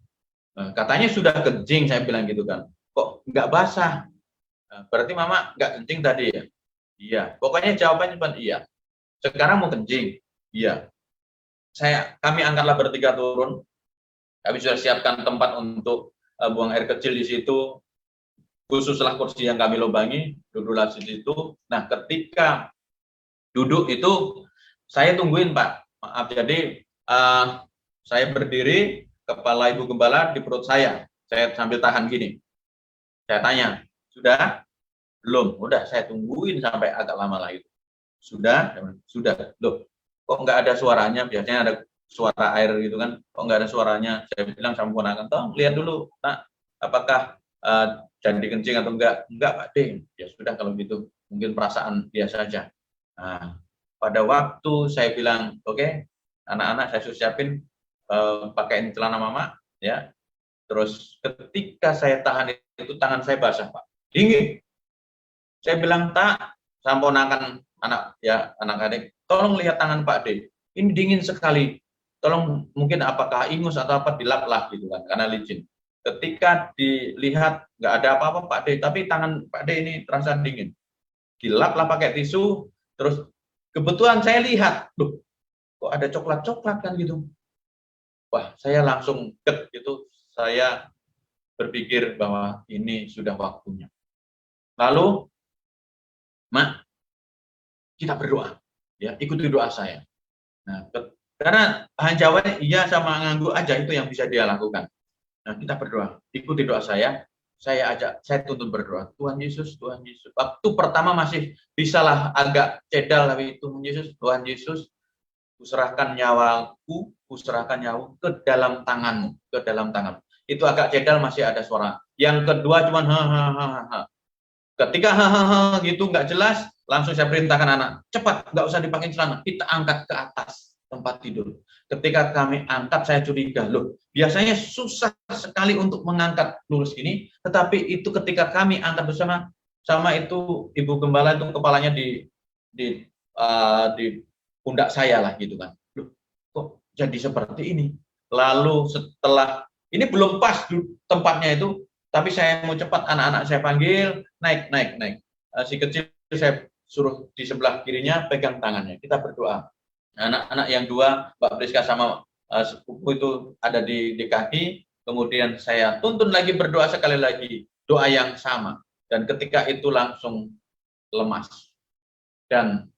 Katanya sudah kencing, saya bilang gitu kan. Kok nggak basah? Berarti Mama nggak kencing tadi ya? Iya. Pokoknya jawabannya cuma iya. Sekarang mau kencing? Iya. Kami angkatlah bertiga turun. Kami sudah siapkan tempat untuk buang air kecil di situ, khususlah kursi yang kami lubangi, duduklah di situ. Nah, ketika duduk itu, saya tungguin Pak. Maaf, jadi saya berdiri, kepala Ibu Gembala di perut saya sambil tahan gini. Saya tanya, sudah? Belum. Udah, saya tungguin sampai agak lama lagi. Sudah? Sudah. Loh, kok nggak ada suaranya? Biasanya ada suara air gitu kan, kok nggak ada suaranya. Saya bilang sama ponakan, tolong lihat dulu Nak, apakah jadi kencing atau enggak Pak D. Ya sudah, kalau gitu mungkin perasaan dia saja. Nah, pada waktu saya bilang oke, anak-anak saya sudah siapin pakaiin celana Mama ya, terus ketika saya tahan itu tangan saya basah Pak, dingin. Saya bilang, tak, sama ponakan anak adik, tolong lihat tangan Pak D, ini dingin sekali. Tolong mungkin apakah ingus atau apa, dilap-lah gitu kan, karena licin. Ketika dilihat nggak ada apa-apa Pak D, tapi tangan Pak D ini terasa dingin. dilap lah pakai tisu, terus kebetulan saya lihat, loh, kok ada coklat-coklat kan gitu. Wah, saya langsung gitu, saya berpikir bahwa ini sudah waktunya. Lalu, Mak, kita berdoa, ya, ikuti doa saya. Nah, karena bahan jawabnya iya sama nganggu aja itu yang bisa dia lakukan. Nah, kita berdoa, ikuti doa saya ajak, saya tuntut berdoa. Tuhan Yesus, Tuhan Yesus. Waktu pertama masih bisalah agak cedal, tapi Tuhan Yesus, Tuhan Yesus, kuserahkan nyawaku, kuserahkan nyawaku ke dalam tanganmu, ke dalam tanganmu. Itu agak cedal masih ada suara. Yang kedua cuma ha. Ketika ha gitu nggak jelas, langsung saya perintahkan anak, cepat, nggak usah dipakai celana, kita angkat ke atas tempat tidur. Ketika kami angkat, saya curiga, loh, biasanya susah sekali untuk mengangkat lurus ini, tetapi itu ketika kami angkat bersama, sama itu Ibu Gembala itu kepalanya di pundak saya lah gitu kan. Loh, kok jadi seperti ini? Lalu setelah ini belum pas tempatnya itu, tapi saya mau cepat, anak-anak saya panggil, naik. Si kecil saya suruh di sebelah kirinya pegang tangannya, kita berdoa. Anak-anak yang dua, Mbak Priska sama sepupu itu ada di kaki, kemudian saya tuntun lagi berdoa sekali lagi, doa yang sama. Dan ketika itu langsung lemas. Dan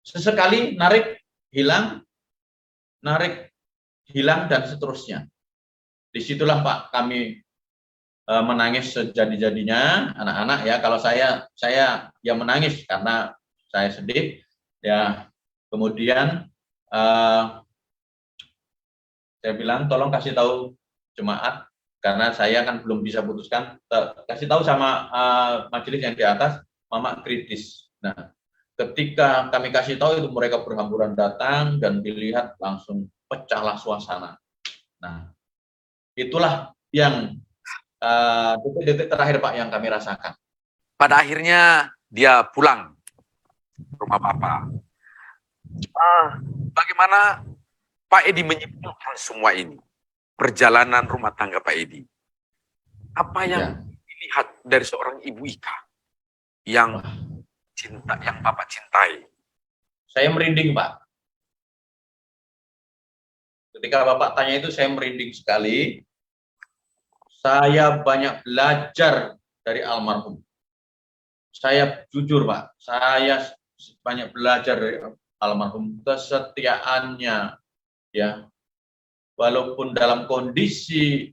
sesekali narik, hilang, dan seterusnya. Disitulah Pak, kami menangis sejadi-jadinya, anak-anak ya. Kalau saya ya menangis karena saya sedih ya. Kemudian saya bilang tolong kasih tahu jemaat, karena saya kan belum bisa putuskan, kasih tahu sama majelis yang di atas, Mama kritis. Nah, ketika kami kasih tahu itu mereka berhamburan datang dan dilihat langsung pecahlah suasana. Nah, itulah yang detik-detik terakhir Pak yang kami rasakan. Pada akhirnya dia pulang rumah Bapak. Bagaimana Pak Edi menyimpulkan semua ini? Perjalanan rumah tangga Pak Edi. Apa yang dilihat dari seorang Ibu Ika yang cinta, yang Bapak cintai? Saya merinding Pak. Ketika Bapak tanya itu saya merinding sekali. Saya banyak belajar dari almarhum. Saya jujur Pak, saya banyak belajar dari almarhum, kesetiaannya, ya, walaupun dalam kondisi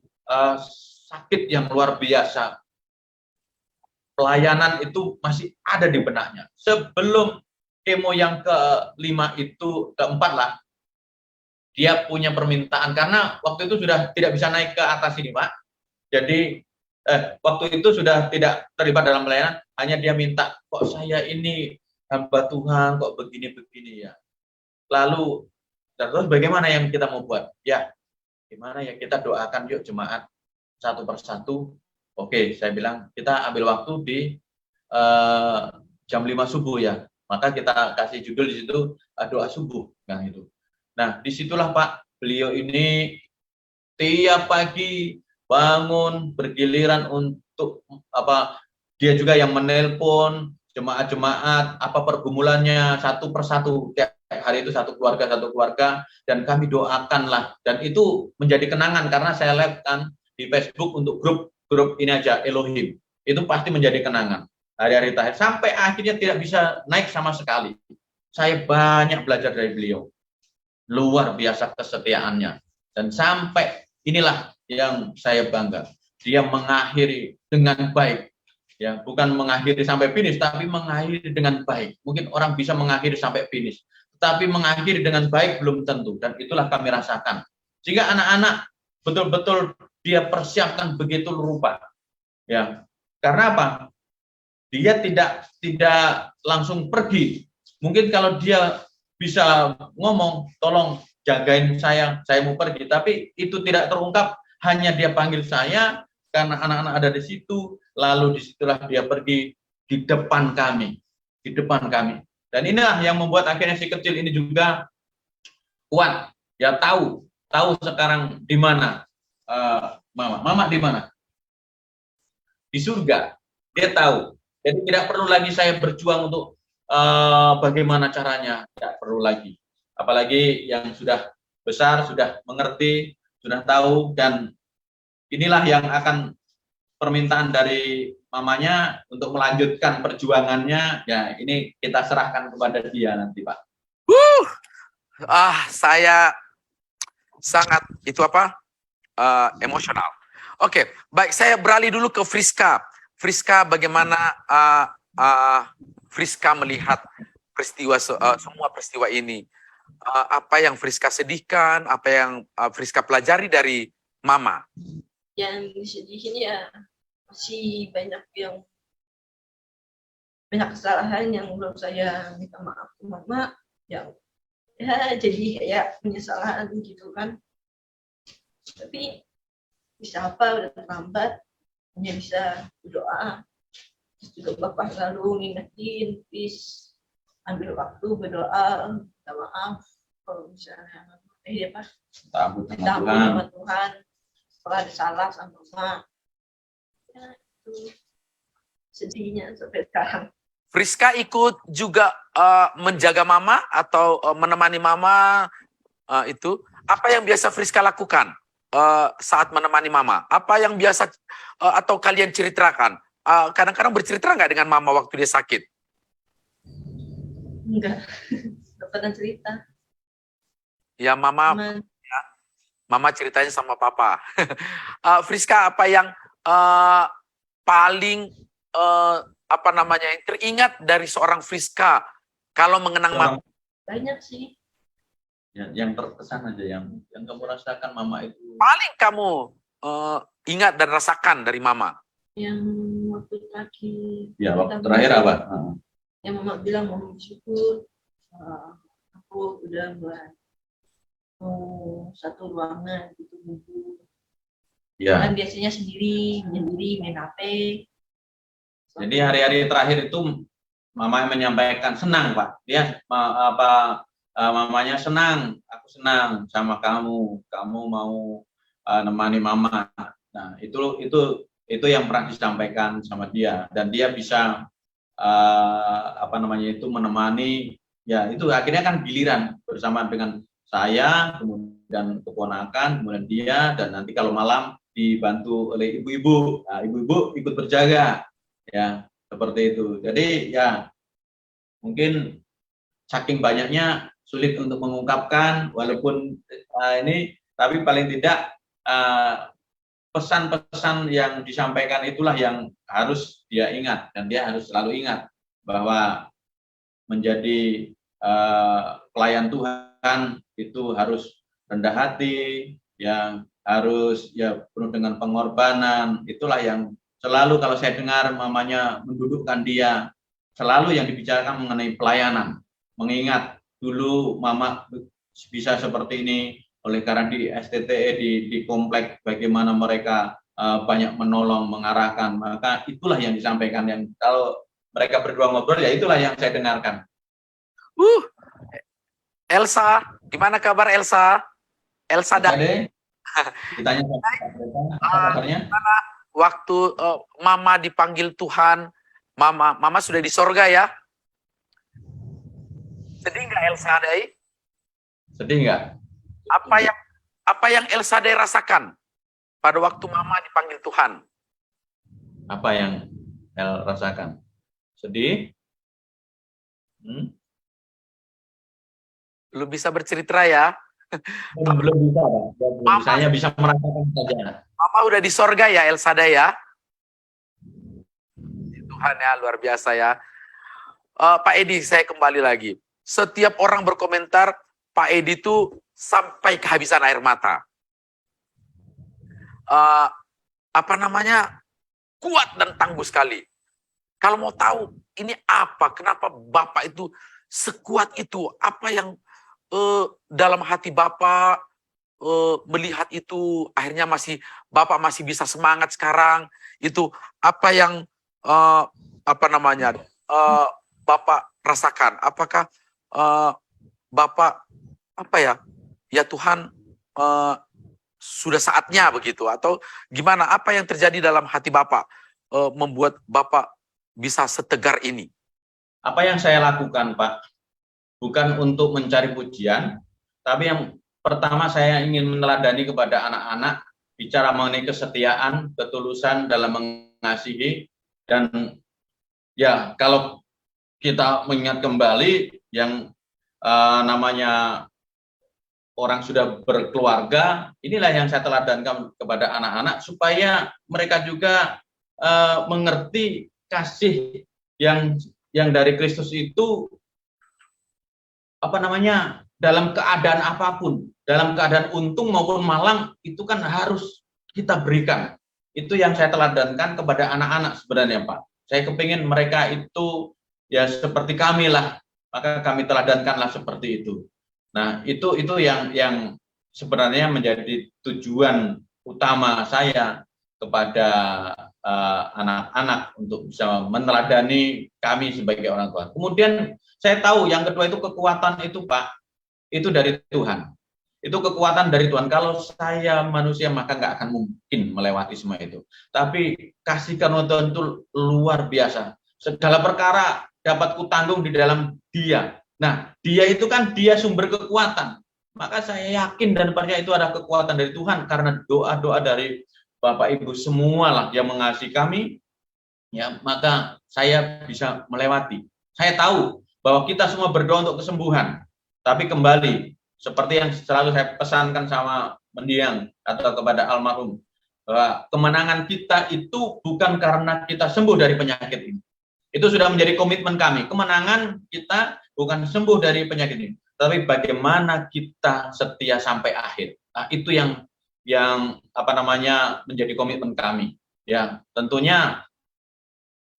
sakit yang luar biasa, pelayanan itu masih ada di benaknya. Sebelum kemo yang kelima itu, keempat lah, dia punya permintaan, karena waktu itu sudah tidak bisa naik ke atas ini Pak. Jadi waktu itu sudah tidak terlibat dalam pelayanan, hanya dia minta, kok saya ini hamba Tuhan, kok begini-begini ya. Lalu, terus bagaimana yang kita mau buat? Ya, gimana ya, kita doakan yuk jemaat satu persatu. Oke, saya bilang, kita ambil waktu di jam 5 subuh ya. Maka kita kasih judul di situ, doa subuh. Nah, itu. Nah, disitulah Pak, beliau ini tiap pagi bangun bergiliran untuk dia juga yang menelpon jemaat-jemaat apa pergumulannya satu persatu, tiap hari itu satu keluarga, dan kami doakanlah, dan itu menjadi kenangan karena saya lihat kan di Facebook untuk grup ini aja Elohim, itu pasti menjadi kenangan hari-hari terakhir sampai akhirnya tidak bisa naik sama sekali. Saya banyak belajar dari beliau, luar biasa kesetiaannya, dan sampai inilah yang saya bangga. Dia mengakhiri dengan baik. Ya, bukan mengakhiri sampai finish, tapi mengakhiri dengan baik. Mungkin orang bisa mengakhiri sampai finish, tetapi mengakhiri dengan baik belum tentu. Dan itulah kami rasakan. Sehingga anak-anak betul-betul dia persiapkan begitu rupa. Ya, karena apa? Dia tidak langsung pergi. Mungkin kalau dia bisa ngomong, tolong jagain saya mau pergi. Tapi itu tidak terungkap. Hanya dia panggil saya karena anak-anak ada di situ, lalu disitulah dia pergi di depan kami. Dan inilah yang membuat akhirnya si kecil ini juga kuat. Ya tahu sekarang di mana mama di mana? Di surga. Dia tahu. Jadi tidak perlu lagi saya berjuang untuk bagaimana caranya, tidak perlu lagi. Apalagi yang sudah besar, sudah mengerti, sudah tahu, dan inilah yang akan permintaan dari mamanya untuk melanjutkan perjuangannya. Ya, ini kita serahkan kepada dia nanti, Pak. Saya sangat emosional. Oke, baik, saya beralih dulu ke Friska. Friska, bagaimana Friska melihat peristiwa semua peristiwa ini? Apa yang Friska sedihkan? Apa yang Friska pelajari dari Mama? Yang disedihin ya masih banyak kesalahan yang belum saya minta maaf ke Mama, yang jadi kayak penyesalan gitu kan. Tapi bisa apa, udah terlambat, hanya bisa berdoa. Terus juga Bapak selalu ngingetin, please ambil waktu berdoa, minta maaf kalau misalnya minta ampun sama Tuhan setelah ada salah sama Mama. Ya, itu sedihnya sampai sekarang. Friska ikut juga menjaga Mama atau menemani Mama itu. Apa yang biasa Friska lakukan saat menemani Mama? Apa yang biasa atau kalian ceritakan? Kadang-kadang bercerita nggak dengan Mama waktu dia sakit? Enggak pernah cerita. Ya, Mama ceritanya sama Papa. Friska, apa yang paling yang teringat dari seorang Friska kalau mengenang Mama? Banyak sih. Yang terkesan aja, yang kamu rasakan Mama itu. Paling kamu ingat dan rasakan dari Mama? Yang waktu terakhir. Ya, waktu terakhir apa? Yang Mama bilang mau bersyukur, aku udah buat satu ruangan gitu buku. Ya. Kan biasanya sendiri main HP. Jadi hari-hari terakhir itu Mama menyampaikan senang, Pak. Dia mamanya senang, aku senang sama kamu mau nemani Mama. Nah, itu yang pernah disampaikan sama dia, dan dia bisa menemani. Ya, itu akhirnya kan giliran bersama dengan saya, kemudian keponakan, kemudian dia, dan nanti kalau malam dibantu oleh ibu-ibu. Nah, ibu-ibu ikut berjaga, ya, seperti itu. Jadi ya mungkin saking banyaknya sulit untuk mengungkapkan, walaupun tapi paling tidak pesan-pesan yang disampaikan itulah yang harus dia ingat, dan dia harus selalu ingat bahwa menjadi pelayan Tuhan itu harus rendah hati, yang harus ya penuh dengan pengorbanan. Itulah yang selalu kalau saya dengar mamanya mendudukkan dia, selalu yang dibicarakan mengenai pelayanan, mengingat dulu Mama bisa seperti ini oleh karena di STTE, di komplek, bagaimana mereka banyak menolong, mengarahkan. Maka itulah yang disampaikan, yang kalau mereka berdua ngobrol, ya itulah yang saya dengarkan. Elsa, gimana kabar Elsa? Elsa Dade, ditanya kabarnya. Waktu Mama dipanggil Tuhan, Mama sudah di sorga ya? Sedih nggak Elsa Dai? Sedih nggak? Apa yang Elsa Dai rasakan pada waktu Mama dipanggil Tuhan? Apa yang El rasakan? Sedih? Belum bisa bercerita ya? Belum bisa, Pak. Saya bisa merasakan saja. Mama udah di sorga ya Elsa Dai ya? Tuhan ya, luar biasa ya. Pak Edi, saya kembali lagi. Setiap orang berkomentar, Pak Edi itu sampai kehabisan air mata. Kuat dan tangguh sekali. Kalau mau tahu ini apa, kenapa Bapak itu sekuat itu, apa yang dalam hati Bapak melihat itu, akhirnya Bapak masih bisa semangat sekarang, itu apa yang Bapak rasakan? Apakah Bapak ya Tuhan sudah saatnya begitu, atau gimana? Apa yang terjadi dalam hati Bapak membuat Bapak bisa setegar ini? Apa yang saya lakukan, Pak, bukan untuk mencari pujian, tapi yang pertama saya ingin meneladani kepada anak-anak bicara mengenai kesetiaan, ketulusan dalam mengasihi, dan ya kalau kita mengingat kembali yang namanya orang sudah berkeluarga, inilah yang saya teladankan kepada anak-anak supaya mereka juga mengerti kasih yang dari Kristus itu dalam keadaan apapun, dalam keadaan untung maupun malang itu kan harus kita berikan. Itu yang saya teladankan kepada anak-anak sebenarnya, Pak. Saya kepingin mereka itu ya seperti kami lah, maka kami teladankanlah seperti itu. Nah, itu yang sebenarnya menjadi tujuan utama saya kepada anak-anak untuk bisa meneladani kami sebagai orang tua. Kemudian saya tahu yang kedua itu kekuatan itu, Pak, itu dari Tuhan. Itu kekuatan dari Tuhan. Kalau saya manusia maka nggak akan mungkin melewati semua itu. Tapi kasih karunia Tuhan itu luar biasa. Segala perkara dapat kutanggung di dalam Dia. Nah, Dia itu kan Dia sumber kekuatan. Maka saya yakin dan percaya itu ada kekuatan dari Tuhan karena doa-doa dari Bapak Ibu semualah yang mengasihi kami, ya maka saya bisa melewati. Saya tahu bahwa kita semua berdoa untuk kesembuhan, tapi kembali seperti yang selalu saya pesankan sama mendiang atau kepada almarhum, bahwa kemenangan kita itu bukan karena kita sembuh dari penyakit ini. Itu sudah menjadi komitmen kami. Kemenangan kita bukan sembuh dari penyakit ini, tapi bagaimana kita setia sampai akhir. Nah, itu yang menjadi komitmen kami. Ya, tentunya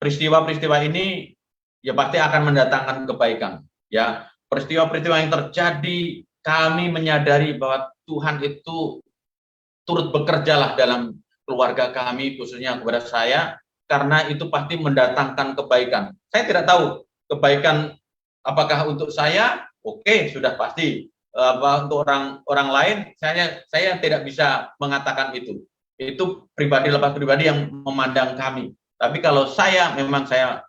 peristiwa-peristiwa ini ya pasti akan mendatangkan kebaikan. Ya, peristiwa-peristiwa yang terjadi, kami menyadari bahwa Tuhan itu turut bekerjalah dalam keluarga kami, khususnya kepada saya, karena itu pasti mendatangkan kebaikan. Saya tidak tahu kebaikan apakah untuk saya, oke, sudah pasti. Untuk orang lain, saya tidak bisa mengatakan itu. Itu pribadi lepas pribadi yang memandang kami. Tapi kalau saya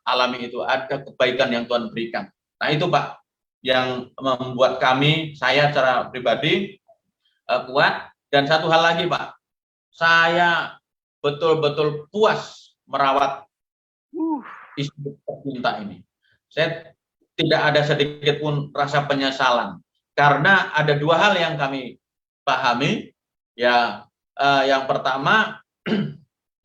alami itu, ada kebaikan yang Tuhan berikan. Nah itu Pak, yang membuat saya secara pribadi kuat. Dan satu hal lagi Pak, saya betul-betul puas merawat istri tercinta ini. Saya tidak ada sedikit pun rasa penyesalan. Karena ada dua hal yang kami pahami. Ya, yang pertama,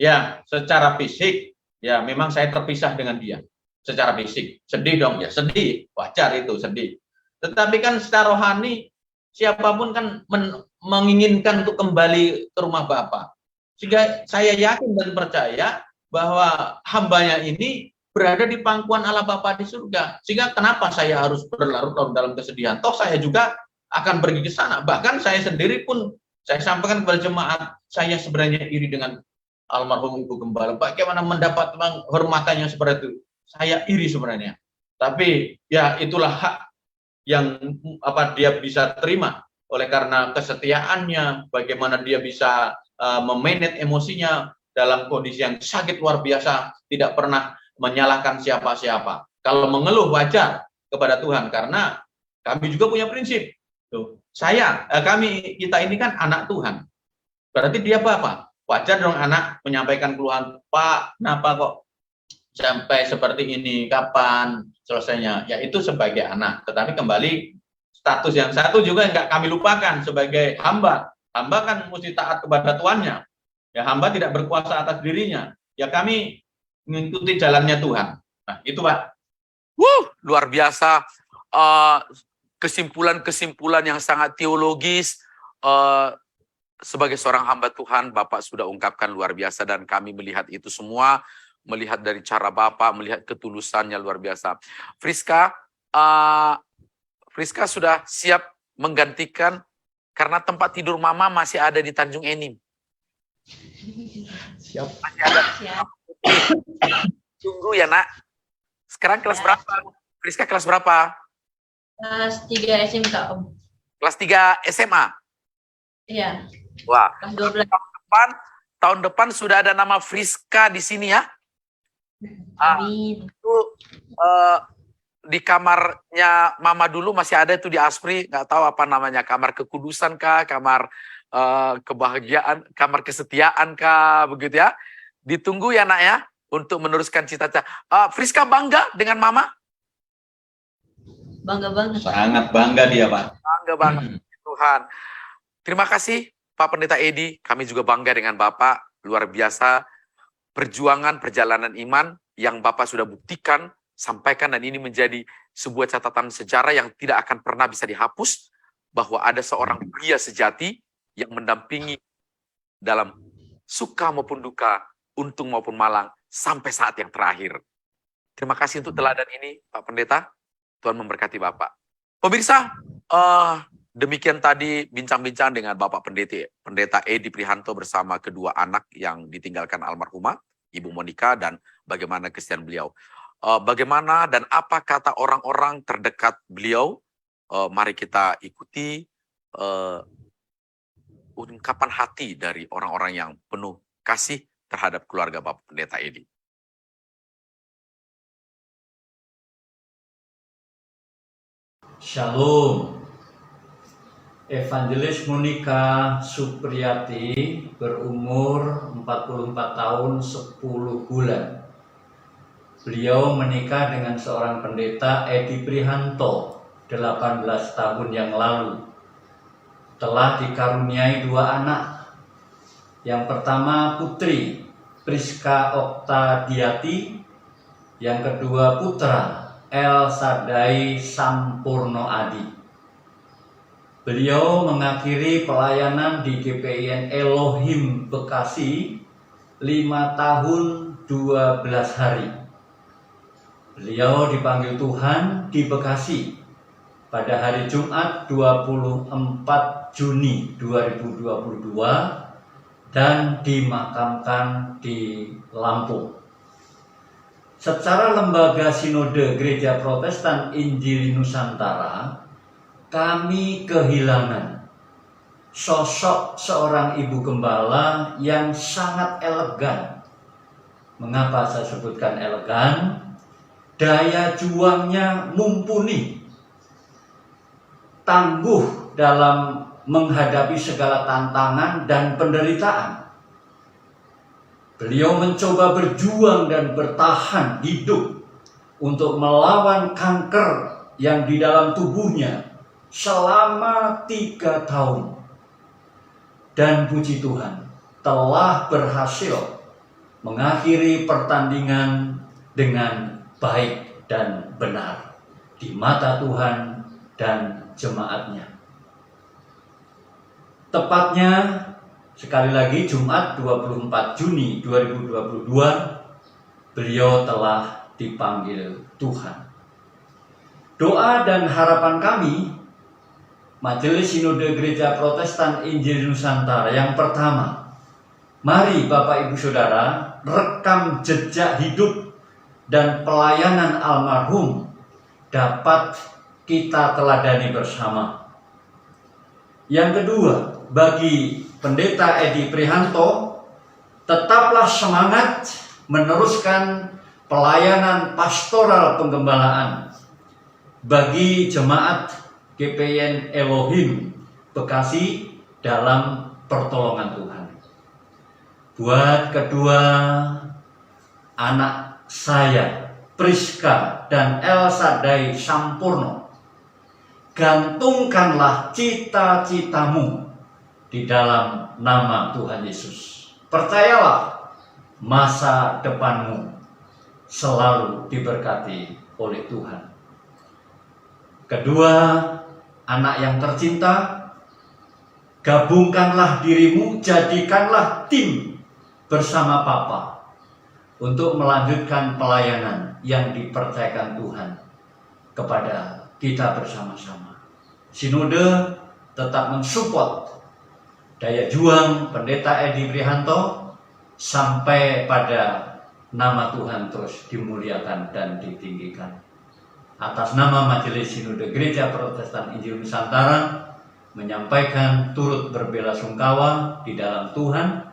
ya secara fisik, ya memang saya terpisah dengan dia. Secara fisik, sedih dong ya, sedih, wajar itu sedih. Tetapi kan secara rohani, siapapun kan menginginkan untuk kembali ke rumah Bapa. Sehingga saya yakin dan percaya bahwa hambanya ini berada di pangkuan Allah Bapa di surga. Sehingga kenapa saya harus berlarut-larut dalam kesedihan? Toh saya juga akan pergi ke sana. Bahkan saya sendiri pun, saya sampaikan kepada jemaat, saya sebenarnya iri dengan almarhum Ibu Gembala. Bagaimana mendapat hormatannya seperti itu? Saya iri sebenarnya. Tapi ya itulah hak yang dia bisa terima. Oleh karena kesetiaannya, bagaimana dia bisa memanage emosinya dalam kondisi yang sakit luar biasa, tidak pernah menyalahkan siapa-siapa. Kalau mengeluh wajar kepada Tuhan, karena kami juga punya prinsip. Tuh, kita ini kan anak Tuhan. Berarti dia Bapak. Wajar dong anak menyampaikan keluhan, Pak, kenapa kok sampai seperti ini, kapan selesainya? Ya itu sebagai anak. Tetapi kembali, status yang satu juga enggak kami lupakan sebagai hamba. Hamba kan mesti taat kepada tuannya. Ya hamba tidak berkuasa atas dirinya. Ya kami mengikuti jalannya Tuhan. Nah, itu Pak. Luar biasa. Kesimpulan-kesimpulan yang sangat teologis. Sebagai seorang hamba Tuhan, Bapak sudah ungkapkan luar biasa. Dan kami melihat itu semua. Melihat dari cara Bapak, melihat ketulusannya luar biasa. Friska sudah siap menggantikan. Karena tempat tidur Mama masih ada di Tanjung Enim. Siap. Masih ada. Siap. Tunggu ya nak. Sekarang kelas berapa? Friska kelas berapa? Kelas 3 SMK Om. Kelas 3 SMA? Iya. Wah. Kelas 12. Tahun depan sudah ada nama Friska di sini ya? Amin. Itu di kamarnya Mama dulu masih ada itu di Aspri, nggak tahu apa namanya, kamar kekudusan kah, kamar kebahagiaan, kamar kesetiaan kah, begitu ya. Ditunggu ya nak ya, untuk meneruskan cita-cita. Friska bangga dengan Mama? Bangga banget. Sangat bangga dia, Pak. Bangga banget, Tuhan. Terima kasih Pak Pendeta Edi, kami juga bangga dengan Bapak, luar biasa perjuangan perjalanan iman yang Bapak sudah buktikan, sampaikan, dan ini menjadi sebuah catatan sejarah yang tidak akan pernah bisa dihapus, bahwa ada seorang pria sejati yang mendampingi dalam suka maupun duka, untung maupun malang, sampai saat yang terakhir. Terima kasih untuk teladan ini, Pak Pendeta. Tuhan memberkati Bapak. Pemirsa, demikian tadi bincang-bincang dengan Bapak Pendeta Edi Prihanto bersama kedua anak yang ditinggalkan almarhumah, Ibu Monica, dan bagaimana kesedihan beliau. Bagaimana dan apa kata orang-orang terdekat beliau? Mari kita ikuti ungkapan hati dari orang-orang yang penuh kasih terhadap keluarga Bapak Pendeta Edi. Shalom. Evangelis Monica Supriyati berumur 44 tahun 10 bulan. Beliau menikah dengan seorang pendeta Edi Prihanto 18 tahun yang lalu. Telah dikaruniai 2 anak. Yang pertama putri Priska Oktadiati, yang kedua putra El Sadai Sampurno Adi. Beliau mengakhiri pelayanan di GPIN Elohim Bekasi 5 tahun 12 hari. Beliau dipanggil Tuhan di Bekasi pada hari Jumat 24 Juni 2022 dan dimakamkan di Lampung. Secara lembaga Sinode Gereja Protestan Injili Nusantara, kami kehilangan sosok seorang ibu gembala yang sangat elegan. Mengapa saya sebutkan elegan? Daya juangnya mumpuni, tangguh dalam menghadapi segala tantangan dan penderitaan. Beliau mencoba berjuang dan bertahan hidup untuk melawan kanker yang di dalam tubuhnya selama 3 tahun. Dan puji Tuhan, telah berhasil mengakhiri pertandingan dengan baik dan benar di mata Tuhan dan jemaatnya. Tepatnya sekali lagi Jumat 24 Juni 2022 beliau telah dipanggil Tuhan. Doa dan harapan kami Majelis Sinode Gereja Protestan Injil Nusantara yang pertama, mari Bapak Ibu Saudara rekam jejak hidup dan pelayanan almarhum dapat kita teladani bersama. Yang kedua, bagi Pendeta Edi Prihanto, tetaplah semangat meneruskan pelayanan pastoral penggembalaan bagi jemaat GPIN Elohim Bekasi dalam pertolongan Tuhan. Buat kedua anak saya, Priska dan El Sadai Sampurno, gantungkanlah cita-citamu di dalam nama Tuhan Yesus. Percayalah, masa depanmu selalu diberkati oleh Tuhan. Kedua, anak yang tercinta, gabungkanlah dirimu, jadikanlah tim bersama Papa untuk melanjutkan pelayanan yang dipercayakan Tuhan kepada kita bersama-sama. Sinode tetap mensupport daya juang Pendeta Edi Prihanto sampai pada nama Tuhan terus dimuliakan dan ditinggikan. Atas nama Majelis Sinode Gereja Protestan Injil Nusantara menyampaikan turut berbelasungkawa di dalam Tuhan,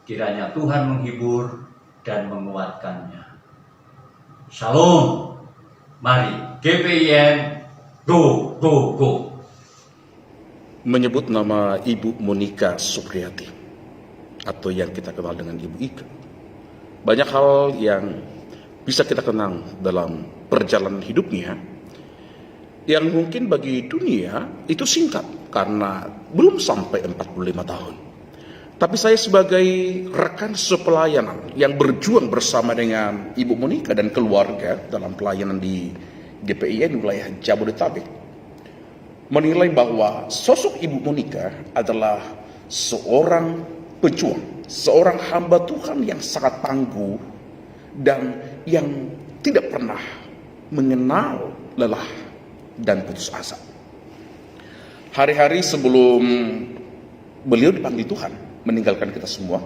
kiranya Tuhan menghibur dan menguatkannya. Shalom. Mari GPIN go go go. Menyebut nama Ibu Monika Supriyati atau yang kita kenal dengan Ibu Ika. Banyak hal yang bisa kita kenang dalam perjalanan hidupnya yang mungkin bagi dunia itu singkat karena belum sampai 45 tahun. Tapi saya sebagai rekan sepelayanan yang berjuang bersama dengan Ibu Monika dan keluarga dalam pelayanan di GPIN wilayah Jabodetabek, menilai bahwa sosok Ibu Monika adalah seorang pejuang, seorang hamba Tuhan yang sangat tangguh dan yang tidak pernah mengenal lelah dan putus asa. Hari-hari sebelum beliau dipanggil Tuhan meninggalkan kita semua,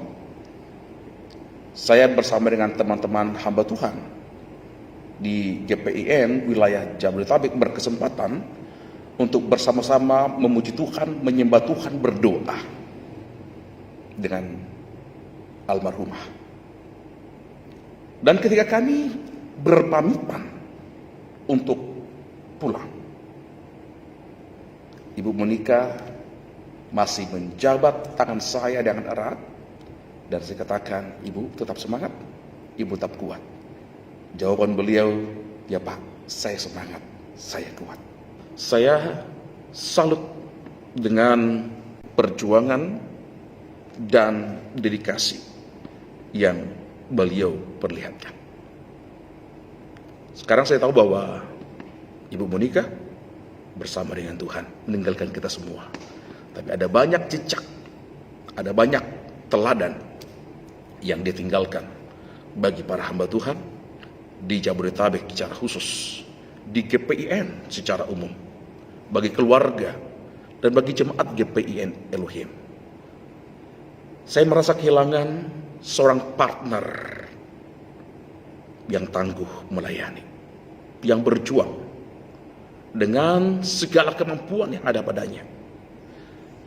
saya bersama dengan teman-teman hamba Tuhan di GPIN wilayah Jabodetabek berkesempatan untuk bersama-sama memuji Tuhan, menyembah Tuhan, berdoa dengan almarhumah. Dan ketika kami berpamitan untuk pulang, Ibu Monika masih menjabat tangan saya dengan erat, dan saya katakan, Ibu tetap semangat, Ibu tetap kuat. Jawaban beliau, ya Pak, saya semangat, saya kuat. Saya salut dengan perjuangan dan dedikasi yang beliau perlihatkan. Sekarang saya tahu bahwa Ibu Monika bersama dengan Tuhan meninggalkan kita semua. Tapi ada banyak jejak, ada banyak teladan yang ditinggalkan bagi para hamba Tuhan di Jabodetabek secara khusus, di GPIN secara umum, bagi keluarga dan bagi jemaat GPIN Elohim. Saya merasa kehilangan seorang partner yang tangguh melayani, yang berjuang dengan segala kemampuan yang ada padanya.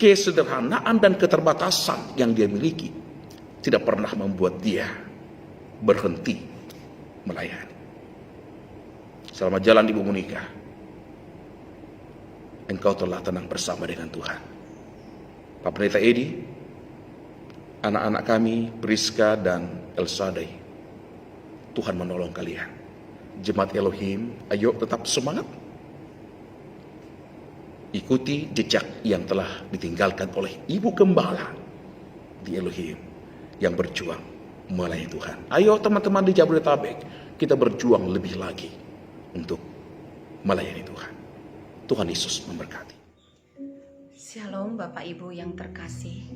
Kesederhanaan dan keterbatasan yang dia miliki tidak pernah membuat dia berhenti melayani. Selamat jalan Ibu Monika. Engkau telah tenang bersama dengan Tuhan. Pak Pendeta Edi, anak-anak kami, Priska dan Elsadai, Tuhan menolong kalian. Jemaat Elohim, ayo tetap semangat. Ikuti jejak yang telah ditinggalkan oleh Ibu Gembala di Elohim yang berjuang melayani Tuhan. Ayo teman-teman di Jabodetabek, kita berjuang lebih lagi untuk melayani Tuhan. Tuhan Yesus memberkati. Shalom Bapak Ibu yang terkasih,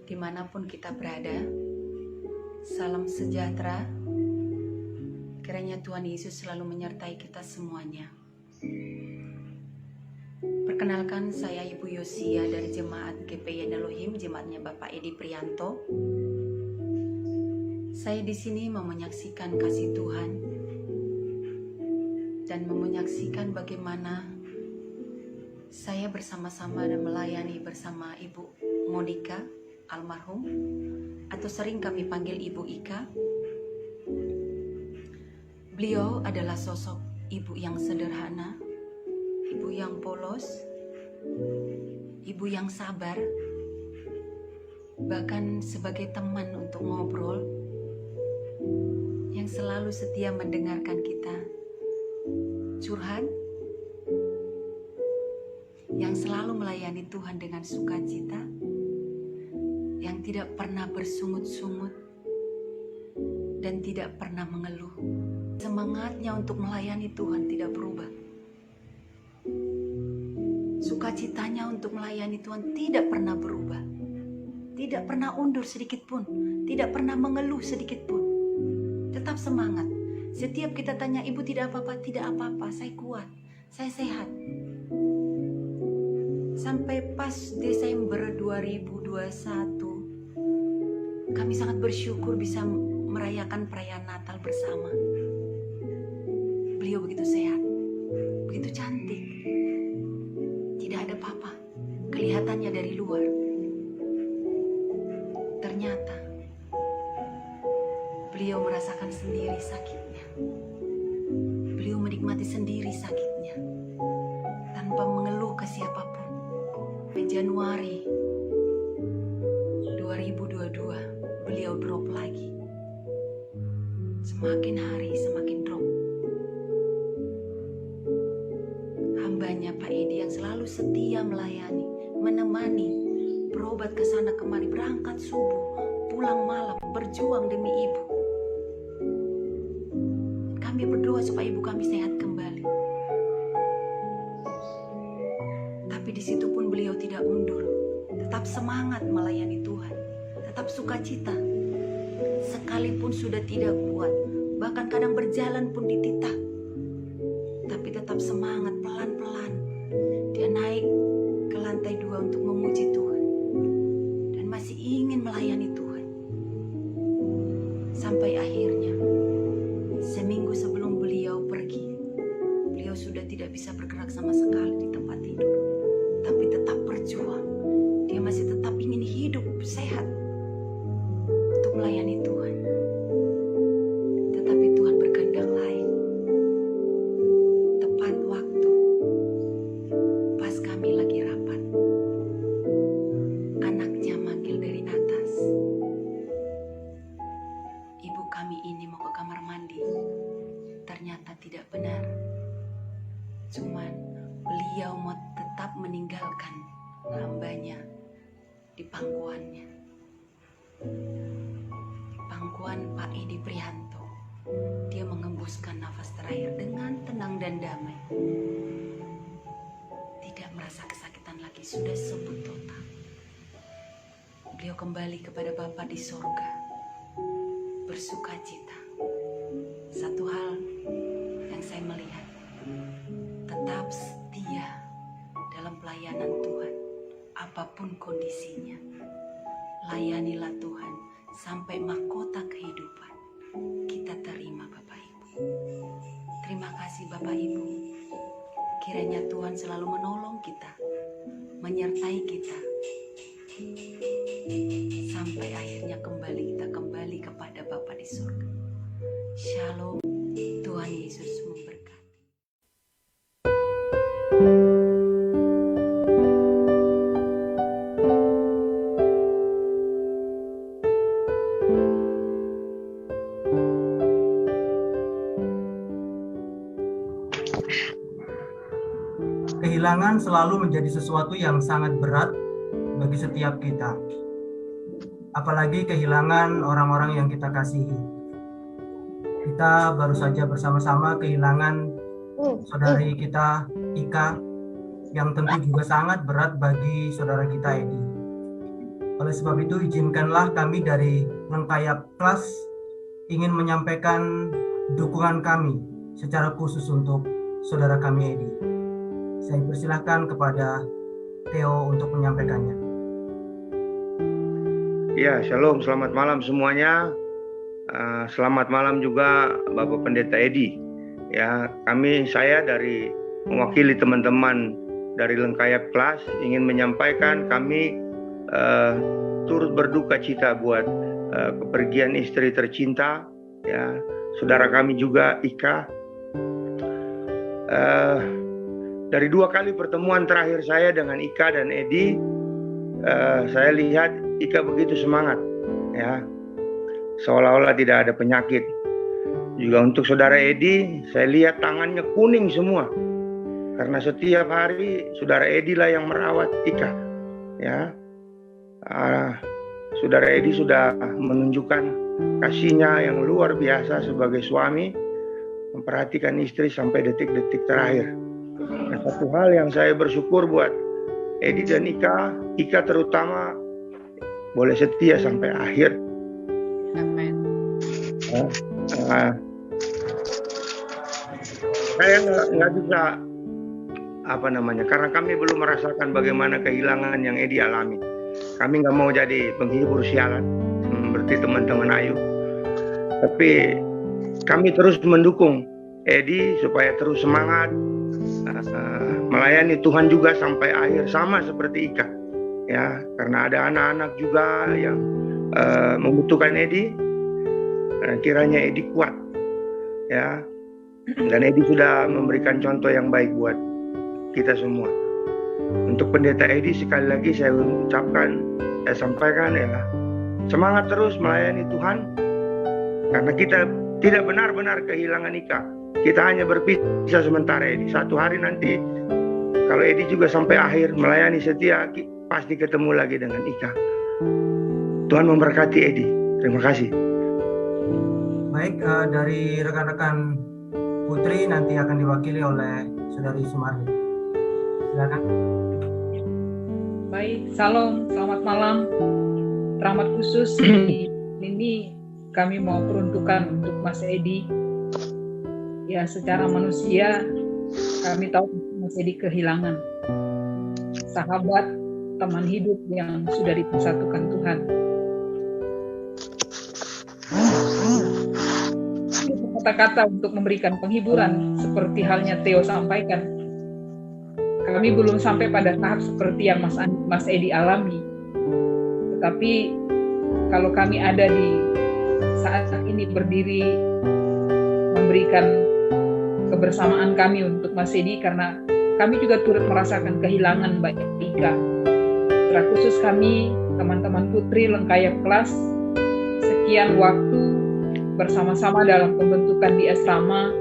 dimanapun kita berada, salam sejahtera. Kiranya Tuhan Yesus selalu menyertai kita semuanya. Perkenalkan, saya Ibu Yosia dari Jemaat GPIN Elohim, jemaatnya Bapak Edi Prianto. Saya di sini mau menyaksikan kasih Tuhan dan mau menyaksikan bagaimana saya bersama-sama dan melayani bersama Ibu Monika almarhum, atau sering kami panggil Ibu Ika. Beliau adalah sosok ibu yang sederhana, ibu yang polos, ibu yang sabar, bahkan sebagai teman untuk ngobrol, yang selalu setia mendengarkan kita curhat, yang selalu melayani Tuhan dengan sukacita, yang tidak pernah bersungut-sungut dan tidak pernah mengeluh. Semangatnya untuk melayani Tuhan tidak berubah. Sukacitanya untuk melayani Tuhan tidak pernah berubah. Tidak pernah undur sedikit pun, tidak pernah mengeluh sedikit pun. Tetap semangat. Setiap kita tanya, Ibu tidak apa-apa, tidak apa-apa, saya kuat, saya sehat. Sampai pas Desember 2021, kami sangat bersyukur bisa merayakan perayaan Natal bersama. Beliau begitu sehat, begitu cantik, tidak ada apa-apa kelihatannya dari luar. Ternyata beliau merasakan sendiri sakitnya. Beliau menikmati sendiri sakitnya tanpa mengeluh ke siapapun. Di Januari 2022 beliau drop lagi. Semakin hari semakin drop. Hambanya Pak Edi yang selalu setia melayani, menemani, berobat ke sana kemari, berangkat subuh, pulang malam, berjuang demi ibu. Kami berdoa supaya ibu kami sehat kembali. Tapi di situ pun beliau tidak mundur, tetap semangat melayani Tuhan, tetap sukacita. Sekalipun sudah tidak kuat, bahkan kadang berjalan pun dititah, tapi tetap semangat. Pelan-pelan dia naik ke lantai 2 untuk memuji Tuhan dan masih ingin melayani Tuhan. Sampai akhirnya seminggu sebelum beliau pergi, beliau sudah tidak bisa bergerak sama sekali di tempat tidur, tapi tetap berjuang. Dia masih tetap ingin hidup sehat untuk melayani Tuhan. Tetapi Tuhan berkehendak lain. Tepat waktu, pas kami lagi rapat, anaknya manggil dari atas. Ibu kami ini mau ke kamar mandi. Ternyata tidak benar. Cuman beliau mau tetap meninggalkan hambanya di pangkuannya. Pangkuan Pak Edi Prihanto. Dia mengembuskan nafas terakhir dengan tenang dan damai. Tidak merasa kesakitan lagi, sudah sembuh total. Beliau kembali kepada Bapa di sorga, bersukacita. Satu hal yang saya melihat, tetap setia dalam pelayanan Tuhan, apapun kondisinya. Layanilah Tuhan sampai mahkota kehidupan kita terima, Bapak Ibu. Terima kasih Bapak Ibu. Kiranya Tuhan selalu menolong kita, menyertai kita, sampai akhirnya kita kembali kepada Bapa di surga. Shalom, Tuhan Yesus memberkati. Kehilangan selalu menjadi sesuatu yang sangat berat bagi setiap kita. Apalagi kehilangan orang-orang yang kita kasihi. Kita baru saja bersama-sama kehilangan saudari kita Ika, yang tentu juga sangat berat bagi saudara kita Edi. Oleh sebab itu, izinkanlah kami dari Lengkayap Kelas ingin menyampaikan dukungan kami secara khusus untuk saudara kami Edi. Saya persilahkan kepada Theo untuk menyampaikannya. Ya, shalom, selamat malam semuanya. Selamat malam juga Bapak Pendeta Edi. Ya, saya dari mewakili teman-teman dari Lengkayap Kelas ingin menyampaikan kami turut berduka cita buat kepergian istri tercinta, ya, saudara kami juga Ika. Dari 2 kali pertemuan terakhir saya dengan Ika dan Edi, saya lihat Ika begitu semangat, ya, seolah-olah tidak ada penyakit. Juga untuk saudara Edi, saya lihat tangannya kuning semua, karena setiap hari saudara Edi lah yang merawat Ika, ya. Saudara Edi sudah menunjukkan kasihnya yang luar biasa sebagai suami, memperhatikan istri sampai detik-detik terakhir. Dan satu hal yang saya bersyukur buat Edi dan Ika terutama boleh setia sampai akhir. Amin. Saya nggak bisa karena kami belum merasakan bagaimana kehilangan yang Edi alami. Kami nggak mau jadi penghibur sialan seperti teman-teman Ayu, tapi kami terus mendukung Edi supaya terus semangat melayani Tuhan juga sampai akhir, sama seperti Ika, ya, karena ada anak-anak juga yang membutuhkan Edi. Kiranya Edi kuat ya. Dan Edi sudah memberikan contoh yang baik buat kita semua. Untuk Pendeta Edi sekali lagi saya ucapkan, saya sampaikan ya, semangat terus melayani Tuhan, karena kita tidak benar-benar kehilangan Ika. Kita hanya berpisah sementara Edi. Satu hari nanti kalau Edi juga sampai akhir melayani setia, pasti ketemu lagi dengan Ika. Tuhan memberkati Edi. Terima kasih. Baik, dari rekan-rekan Putri nanti akan diwakili oleh Saudari Sumarni. Silakan. Baik, salam, selamat malam. Rahmat khusus ini kami mau peruntukan untuk Mas Edi. Ya, secara manusia kami tahu Mas Edi kehilangan sahabat, teman hidup yang sudah dipersatukan Tuhan. Kata-kata untuk memberikan penghiburan seperti halnya Theo sampaikan. Kami belum sampai pada tahap seperti yang Mas Edi alami. Tetapi kalau kami ada di saat ini berdiri memberikan kebersamaan kami untuk Mas Edi, karena kami juga turut merasakan kehilangan Mbak Ika. Secara khusus kami, teman-teman Putri Lengkaya Kelas, sekian waktu bersama-sama dalam pembentukan di asrama,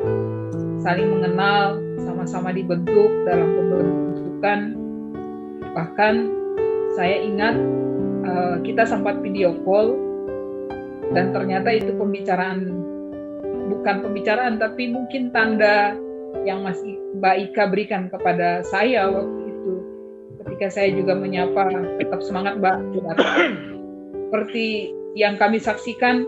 saling mengenal, sama-sama dibentuk dalam pembentukan. Bahkan saya ingat kita sempat video call, dan ternyata itu bukan pembicaraan, tapi mungkin tanda yang Mbak Ika berikan kepada saya waktu itu, ketika saya juga menyapa, tetap semangat Mbak. Seperti yang kami saksikan,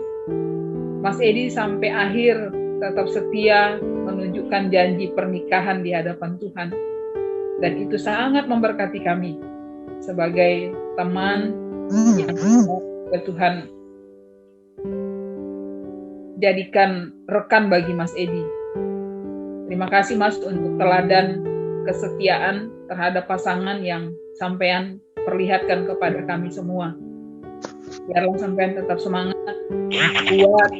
Mas Edi sampai akhir tetap setia menunjukkan janji pernikahan di hadapan Tuhan. Dan itu sangat memberkati kami sebagai teman yang Tuhan jadikan rekan bagi Mas Edi. Terima kasih Mas untuk teladan kesetiaan terhadap pasangan yang sampean perlihatkan kepada kami semua. Biarlah sampean tetap semangat, kuat,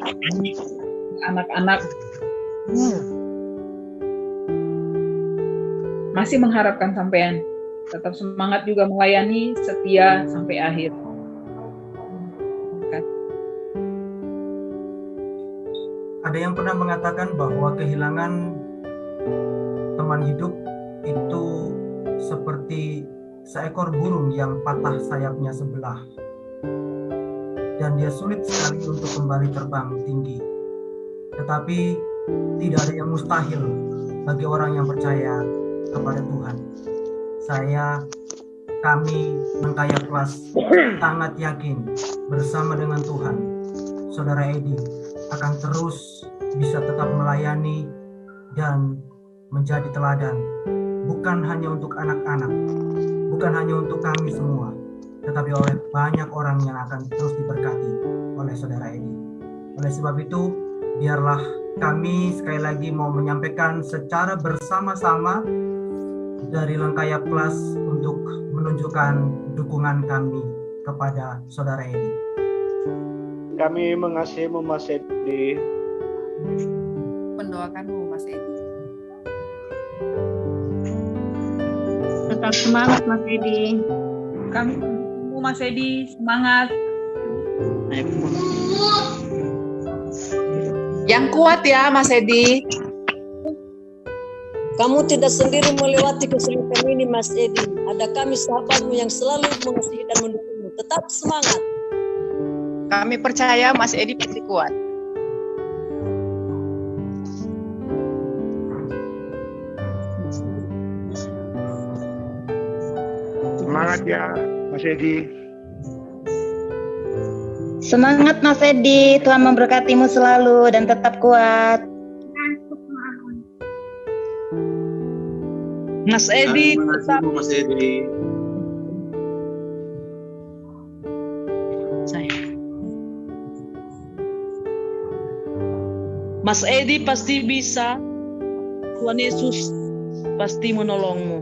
anak-anak masih mengharapkan sampean tetap semangat juga melayani, setia sampai akhir. Ada yang pernah mengatakan bahwa kehilangan teman hidup itu seperti seekor burung yang patah sayapnya sebelah, dan dia sulit sekali untuk kembali terbang tinggi. Tetapi tidak ada yang mustahil bagi orang yang percaya kepada Tuhan. Kami Lengkaya Kelas sangat yakin bersama dengan Tuhan, Saudara Edi akan terus bisa tetap melayani dan menjadi teladan, bukan hanya untuk anak-anak, bukan hanya untuk kami semua, tetapi oleh banyak orang yang akan terus diberkati oleh Saudara Edi. Oleh sebab itu, biarlah kami sekali lagi mau menyampaikan secara bersama-sama dari Lengkaya Kelas untuk menunjukkan dukungan kami kepada Saudara Edi. Kami mengasihimu Mas Edi. Mendoakanmu Mas Edi. Tetap semangat Mas Edi. Kami Mas Edi semangat. Yang kuat ya Mas Edi. Kamu tidak sendiri melewati kesulitan ini Mas Edi. Ada kami sahabatmu yang selalu mengasihi dan mendukungmu. Tetap semangat. Kami percaya Mas Edi pasti kuat. Semangat ya Mas Edi. Semangat Mas Edi, Tuhan memberkatimu selalu dan tetap kuat. Mas Edi, tetap. Mas Edi. Mas Edi pasti bisa. Tuhan Yesus pasti menolongmu.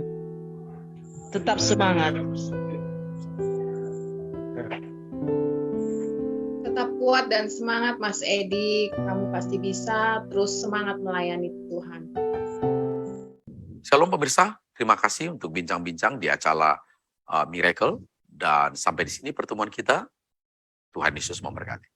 Tetap semangat. Tetap kuat dan semangat Mas Edi, kamu pasti bisa terus semangat melayani Tuhan. Shalom pemirsa, terima kasih untuk bincang-bincang di acara Miracle, dan sampai di sini pertemuan kita. Tuhan Yesus memberkati.